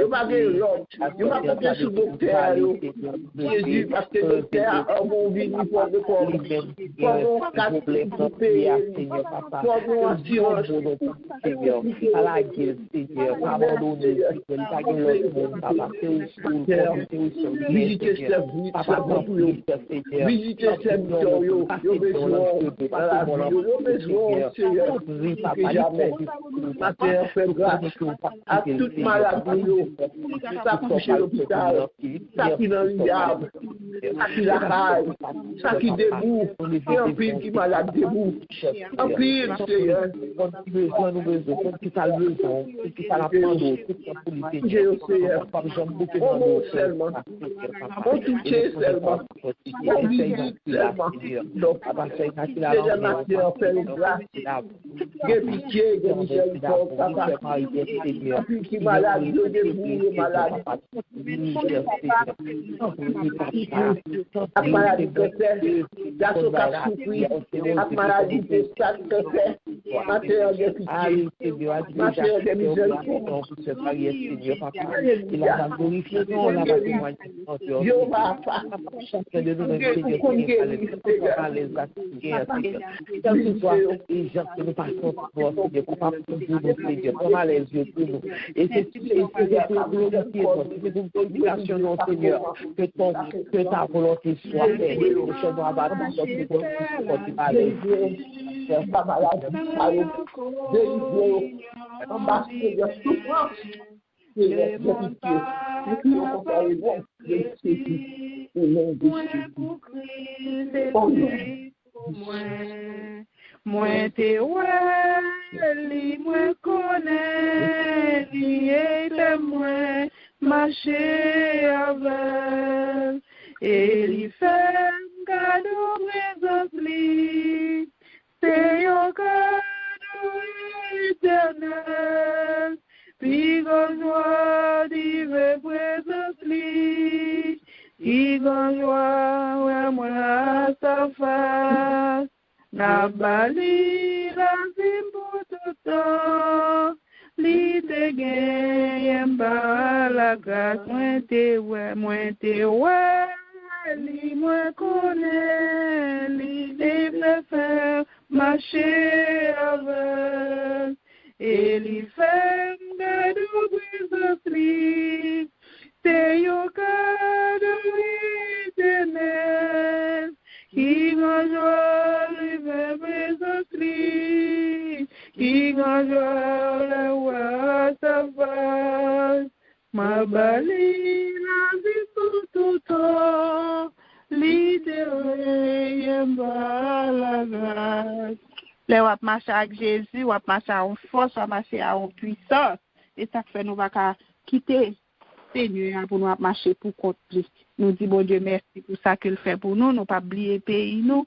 Nous pas de l'autre. Nous pas compter sur le docteur. Jésus, parce que le docteur a mon vie, il faut de quoi. Pour nous, pour nous assurer. Seigneur, à la guerre, Seigneur, pas abandonner, Seigneur, pas que l'autre monde, papa, c'est au secours, visitez ces vies, Seigneur, visitez ces victorieux, yo besoin, Seigneur, que jamais, ma terre fait grâce à toute maladie, ça couche à l'hôpital, ça qui dans l'IAB, ça qui la caille, ça qui debout, et en pile qui malade debout, en pile, Seigneur, nous besoin, qui t'a besoin, qui t'a la prendre, j'ai Seigneur, on monte seulement, on touche seulement, on visite seulement, donc, Seigneur, ma terre fait grâce, j'ai pitié, j'ai miséricorde, papa, en pile qui malade, yo debout, malade, ak maladie cancer, gaso kap soufri, ak maladie de stade cancer, mater de pitié, mater de miséricorde. Il a glorifié, on l'a témoigné. Dieu va faire. Chacun de nous, les gens que nous passons pour Seigneur, coupables pour nous, Seigneur, comment les yeux pour nous. Et c'est pour glorifier, c'est pour glorification, non, Seigneur, que ta volonté soit faite. Nous sommes à battre, nous sommes pas malade, délivré, embarqué de souffrance. Et moi te wali, moi connais, lié moi, marcher avec, et li fait cadeau présence li, c'est yo cadeau éternel, puis joie d'y présence li, puis joie ouais moi sa face. Na bali la zimbu tuto li te gen ba la grâce moi te li moi connais li te faire marcher avec et li fait de brise li te yo cadeau éternel qui joie le présence qui joie le roi sa face ma bali la vie pour tout temps l'idée la grâce le wap marcher avec Jésus wap marcher en force wap marcher en puissance et ça fait nous va quitter Seigneur pour nous marcher pour compte lui. Nous disons bon Dieu merci pour ça qu'il fait pour nous. Nous pas oublier pays nous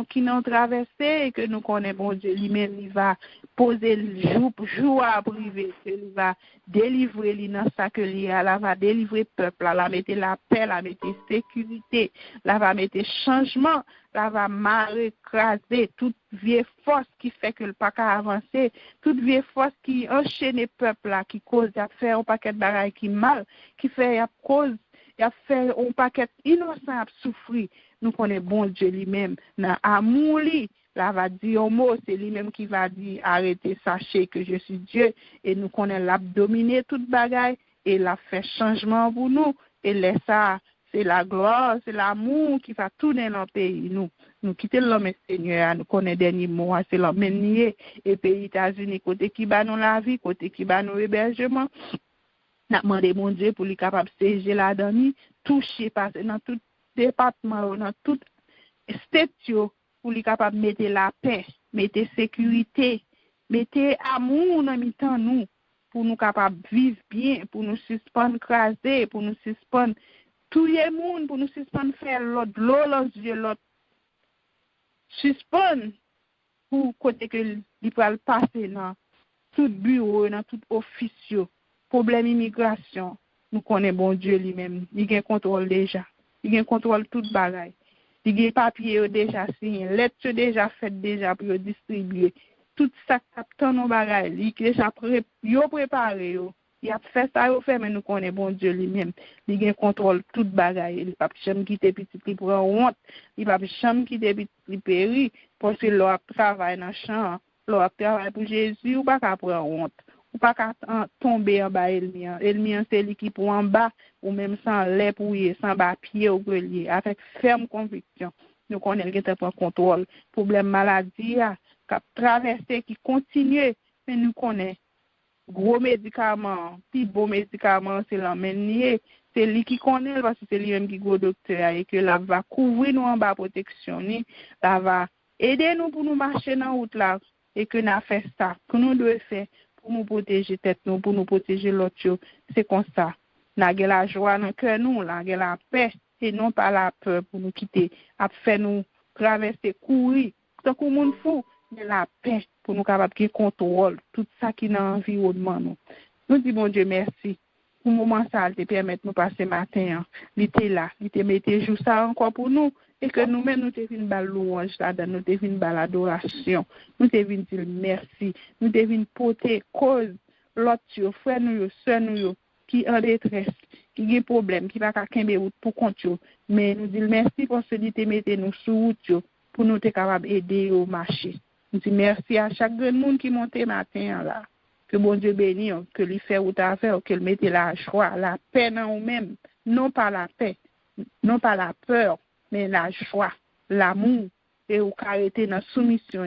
qui nous traversé et que nous connaissons bon Dieu lui-même il va poser le jour à privé, il va délivrer les dans ça que il va délivrer peuple, la mettre la paix, la mettre sécurité, la va mettre changement, la va écraser toute vieille force qui fait que le pas avancer, toute vieille force qui enchaîne peuple là, qui cause à faire un paquet de bagages qui mal, qui fait cause il a fait un paquet innocent à souffrir. Nous connaissons bon Dieu lui-même. Dans amour, là va dire un mot, c'est lui-même qui va dire arrêtez, sachez que je suis Dieu. Et nous connaissons l'abdominer toute bagaille et l'a fait changement pour nous. Et laisse ça, c'est la gloire, c'est l'amour qui va tourner dans le pays. Nous quittons l'homme Seigneur, nous connaissons dernier mot, c'est l'homme nié. Et pays États-Unis, côté qui bat nous la vie, côté qui bat nous hébergement. N'a demandé mon Dieu pour lui capable siéger là-dedans, toucher passer dans tout département, dans tout statut pour lui capable mettre la paix, mettre sécurité, mettre amour dans mi-temps nous pour nous capable vivre bien, pour nous suspendre craser, pour nous suspendre tout le monde, pour nous suspendre faire l'autre Dieu l'autre suspendre pour côté que il peut passer dans tout bureau, dans tout office. Problème immigration, nous connaissons bon Dieu lui-même. Il a contrôle déjà. Il a contrôle toute bagaille. Il a papier déjà signé, lettre déjà faite déjà pour distribuer. Tout ça capte nos bagaille. Il déjà préparé. Il a fait ça, mais nous connaissons bon Dieu lui-même. Il a contrôle toute bagaille. Il ne peut pas jamais quitter petit qui prend honte. Il ne peut pas jamais quitter petit péri parce que l'on travaille dans le champ. Lò travail pour Jésus, ou pas qu'à prendre honte. Ou pas qu'à tomber en bas Elmian. Elmian, c'est lui qui pour en bas, ou même sans lait pour y, sans bas pied ou grelier. Avec ferme conviction. Nous connaissons qui prend contrôle. Problème maladie, qui traversé, qui continue, mais nous connaissons. Gros médicaments, puis beau médicaments, c'est l'emmenier. C'est lui qui connaît, parce que c'est lui-même qui est gros docteur, et que là va couvrir nous en bas protection, là va aider nous pour nous marcher dans la route là, et que nous fait ça, que nous devons faire pour nous protéger tête nous, pour nous protéger l'autre, c'est comme ça. Nous avons la joie dans le cœur, nous avons la paix, et non pas la peur pour nous quitter, à faire nous traverser, courir, tant que monde fou, mais la paix pour nous capables de contrôler tout ça qui est dans l'environnement. Nous disons, bon Dieu, merci. Pour le moment, ça te permet de nous passer matin. Il était là, il te mettait jour ça encore pour nous. Et que nous-mêmes, nous te venons de louange là-dedans, nous te venons de l'adoration. Nous te venons de dire merci. Nous te venons de porter cause l'autre, frère nous, soeur nous, qui en détresse, qui a des problèmes, qui va pas qu'un route pour compte. Mais nous disons merci pour ce que tu mettez nous sur route pour nous être capables d'aider au marché. Nous disons merci à chaque monde qui monte matin là. Que bon Dieu bénisse, que lui fait ou ta fait, que lui mette la joie, la paix dans nous-mêmes, non pas la paix, non pas la peur, mais la joie, l'amour, et ou arrêter dans la soumission,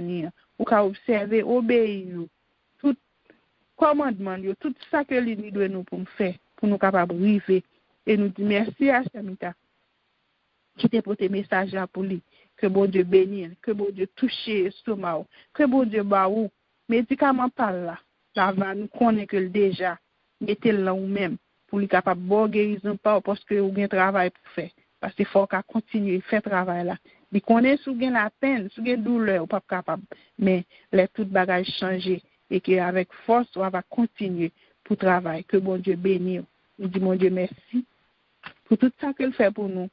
ou observer, obéir, tout commandement, tout ça que lui doit nous pour faire, pour nous capables de vivre. Et nous disons merci à Samita, qui t'a porté message là pour lui. Que bon Dieu bénisse, que bon Dieu touche l'estomac, que bon Dieu baou, médicaments par là. Là, nous connaissons que déjà, mettez-le là vous-même pour lui capable de bonne guérison, pas parce que vous avez un travail pour faire. Parce qu'il faut qu'à continuer à faire ce travail là. Il connaît si vous avez la peine, si vous avez la douleur, vous pas capable. Mais les tout bagages changent et qu'avec force, on va continuer pour travailler. Que bon Dieu bénisse. Nous disons, mon Dieu, merci pour tout ça qu'il fait pour nous.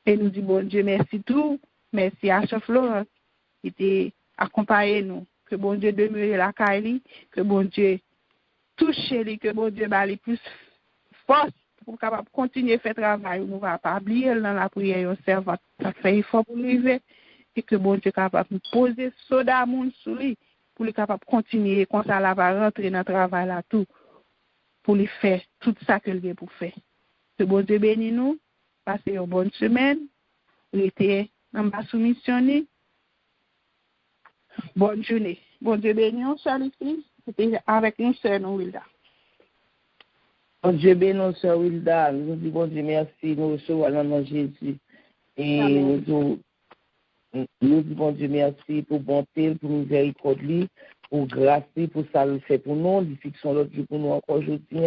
Et nous disons, bon Dieu, merci tout. Merci à Chef Florence qui était accompagné nous. Que bon Dieu demeure la caille, que bon Dieu touche lui, que bon Dieu ait plus force pour capable continuer à faire travail. Nous ne va pas oublier dans la prière, on servant, ça fait effort pour lui, et que bon Dieu capable de poser ce d'amour sur lui, pour lui capable de continuer, quand ça va rentrer dans le travail là tout, pour lui faire tout ça que lui pour faire. Que bon Dieu bénisse nous, passez une bonne semaine, restez en bas soumission. Bonne journée. Bon Dieu bénisse, Charlie. C'était avec nous, sœur Wilda. Bon Dieu bénisse, sœur Wilda. Nous disons, bon Dieu, merci. Nous recevons le nom de Jésus. Et nous disons, bon Dieu, merci pour bonté, pour miséricorde, pour grâce, pour ça le fait pour nous. Nous fixons l'autre jour pour nous encore aujourd'hui.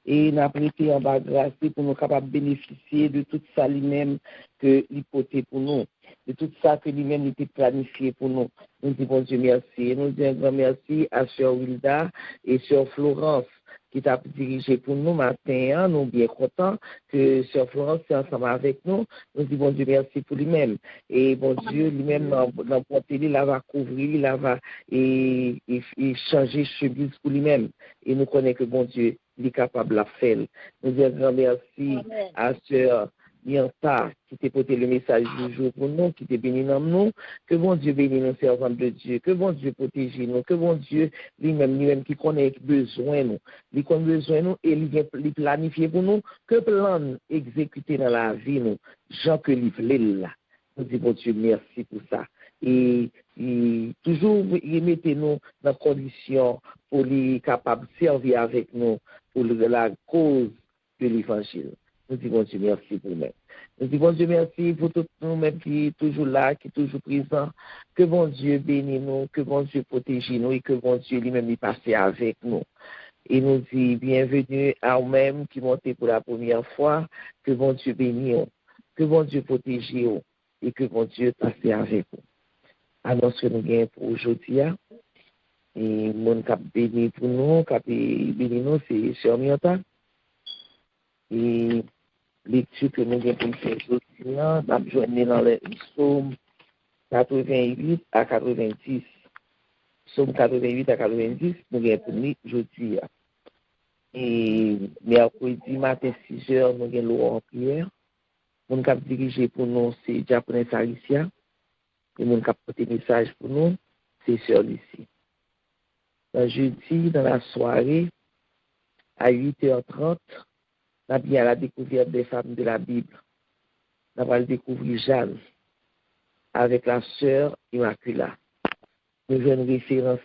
Et nous avons prêté en bas grâce pour nous capables de bénéficier de tout ça lui-même que l'hypothèse pour nous. De tout ça que lui-même était planifié pour nous. Nous disons, bon Dieu, merci. Nous disons un grand merci à Sœur Wilda et Sœur Florence qui t'a dirigé pour nous matin. Nous sommes bien contents que Sœur Florence est ensemble avec nous. Nous disons, bon Dieu, merci pour lui-même. Et bon Dieu, lui-même, dans le porté, il va couvrir, il va et changer chemise pour lui-même. Et nous connaissons que bon Dieu, il est capable de la faire. Nous disons un grand merci à Sœur Yanta, qui t'a porté le message du jour pour nous, qui t'a béni dans nous, que bon Dieu bénisse nos servants de Dieu, que bon Dieu protège nous, que bon Dieu lui-même qui connaît besoin nous, il connaît besoin nous et il planifie pour nous, que plan exécuter dans la vie nous, Jean que il voulait là. Nous disons bon Dieu merci pour ça. Et toujours mettez-nous dans condition pour les capables de servir avec nous pour la cause de l'évangile. Nous disons bon Dieu merci pour nous. Nous disons bon Dieu merci pour tous nous-mêmes qui sont toujours là, qui sont toujours présents. Que bon Dieu bénisse nous, que bon Dieu protège nous et que bon Dieu lui-même y passe avec nous. Et nous dit bienvenue à nous-mêmes qui montez pour la première fois. Que bon Dieu bénisse nous, que bon Dieu protège nous et que bon Dieu passe avec nous. Annonce que nous gagnons pour aujourd'hui. Et mon cap béni pour nous, cap béni nous, c'est Sœur Miota. Et lecture que nous avons pour faire aujourd'hui, nous avons joint dans les psaumes 88 à 90. Psaume 88 à 90, nous avons pour nous aujourd'hui. Et mercredi matin 6 heures, nous avons l'eau en prière. Mon cap dirigé pour nous, c'est Japonais Alicia. Et mon capoté message pour nous, c'est Sœur Lucie. Le jeudi, dans la soirée, à 8h30, on a bien la découverte des femmes de la Bible. On va découvrir Jeanne avec la sœur Immaculata. Nous avons une référence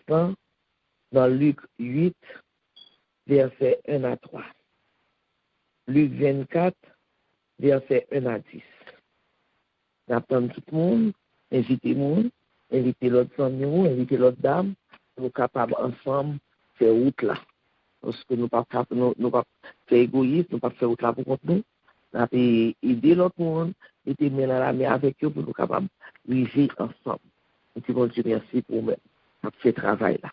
dans Luc 8, versets 1 à 3. Luc 24, versets 1 à 10. Nous appelons tout le monde, invitez l'autre famille, invitez l'autre dame, pour nous capables ensemble faire route là. Parce que nous ne pouvons pas faire égoïste, nous ne pouvons pas faire route là pour contre nous. Nous avons aider l'autre monde, mettez main dans la main avec eux pour nous capables de vivre ensemble. Nous disons Dieu merci pour nous. Nous fait travail là.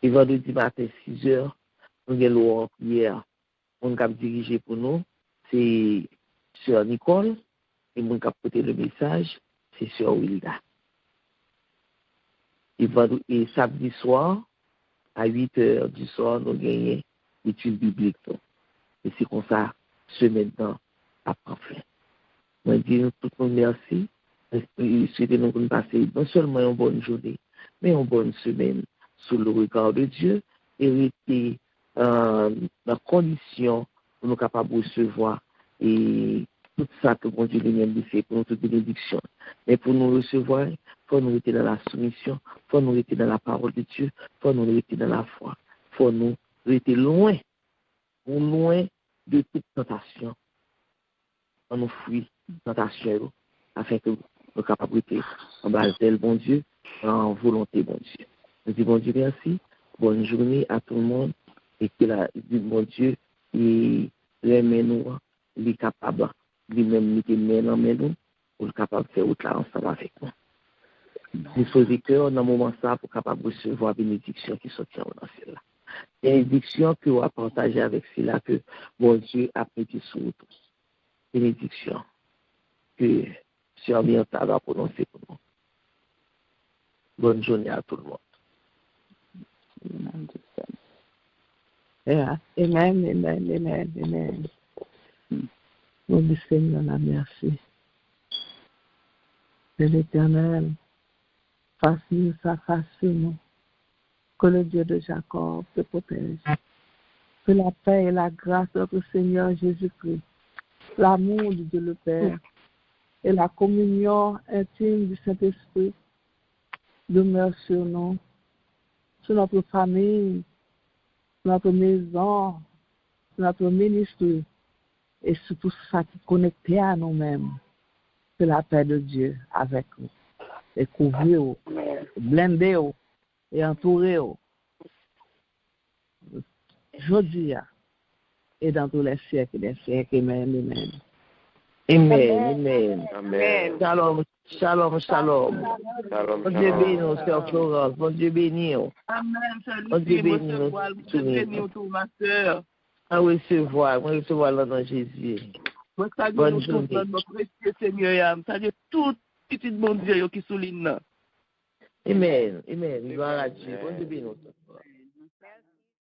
Et vendredi matin, 6h, nous avons en prière. On a dirigé pour nous, c'est Sœur Nicole. Et mon cap porter le message, c'est Sœur Wilda. Et samedi soir, à 8h du soir, nous gagnons l'étude biblique. Et c'est comme ça, semaine temps, après fin. Moi, je dis tout le monde merci. Et souhaitez-nous qu'on passe non seulement une bonne journée, mais une bonne semaine sous le regard de Dieu et rester dans la condition pour nous capables de recevoir et tout ça que bon Dieu lui-même fait pour nous toute bénédiction. Mais pour nous recevoir, il faut nous rester dans la soumission, il faut nous rester dans la parole de Dieu, il faut nous rester dans la foi, il faut nous rester loin de toute tentation. On nous fuit tentation afin que nous soyons capables de rester en base d'elle, bon Dieu, en volonté, bon Dieu. Nous disons bon Dieu merci, bonne journée à tout le monde et que la bon Dieu il remet nous, il est capable lui-même mettre main dans nous pour être capable de faire autre là ensemble avec nous. Disposez cœur dans le moment ça pour capable de recevoir la bénédiction qui sortira dans celle-là. Bénédiction que vous partagez avec celle-là que bon Dieu a mis sur vous tous. Bénédiction que Sœur Myrta va prononcer pour nous. Bonne journée à tout le monde. Yeah. Amen, amen, amen, amen. Nous disons Seigneur la merci. De l'Éternel, fasse-nous sa face sur nous. Que le Dieu de Jacob te protège. Que la paix et la grâce de notre Seigneur Jésus-Christ, l'amour de Dieu le Père et la communion intime du Saint-Esprit demeure sur nous, sur notre famille, sur notre maison, sur notre ministère et sur tout ça qui est connecté à nous-mêmes. Que la paix de Dieu avec nous. Et couvrir, blender et entourer. Aujourd'hui et dans tous les siècles des siècles. Amen, amen. Amen, amen. Amen. Shalom, shalom, shalom. Bon Dieu béni nous, Sœur Florence. Bon Dieu béni nous. Amen. Bon Dieu béni nous. Dieu béni nous, ma sœur. À recevoir là dans Jésus. Bonne journée. Notre précieux Seigneur, c'est-à-dire tout petit bon Dieu qui souligne. Amen, amen. Gloire à Dieu. Bon Dieu béni nous.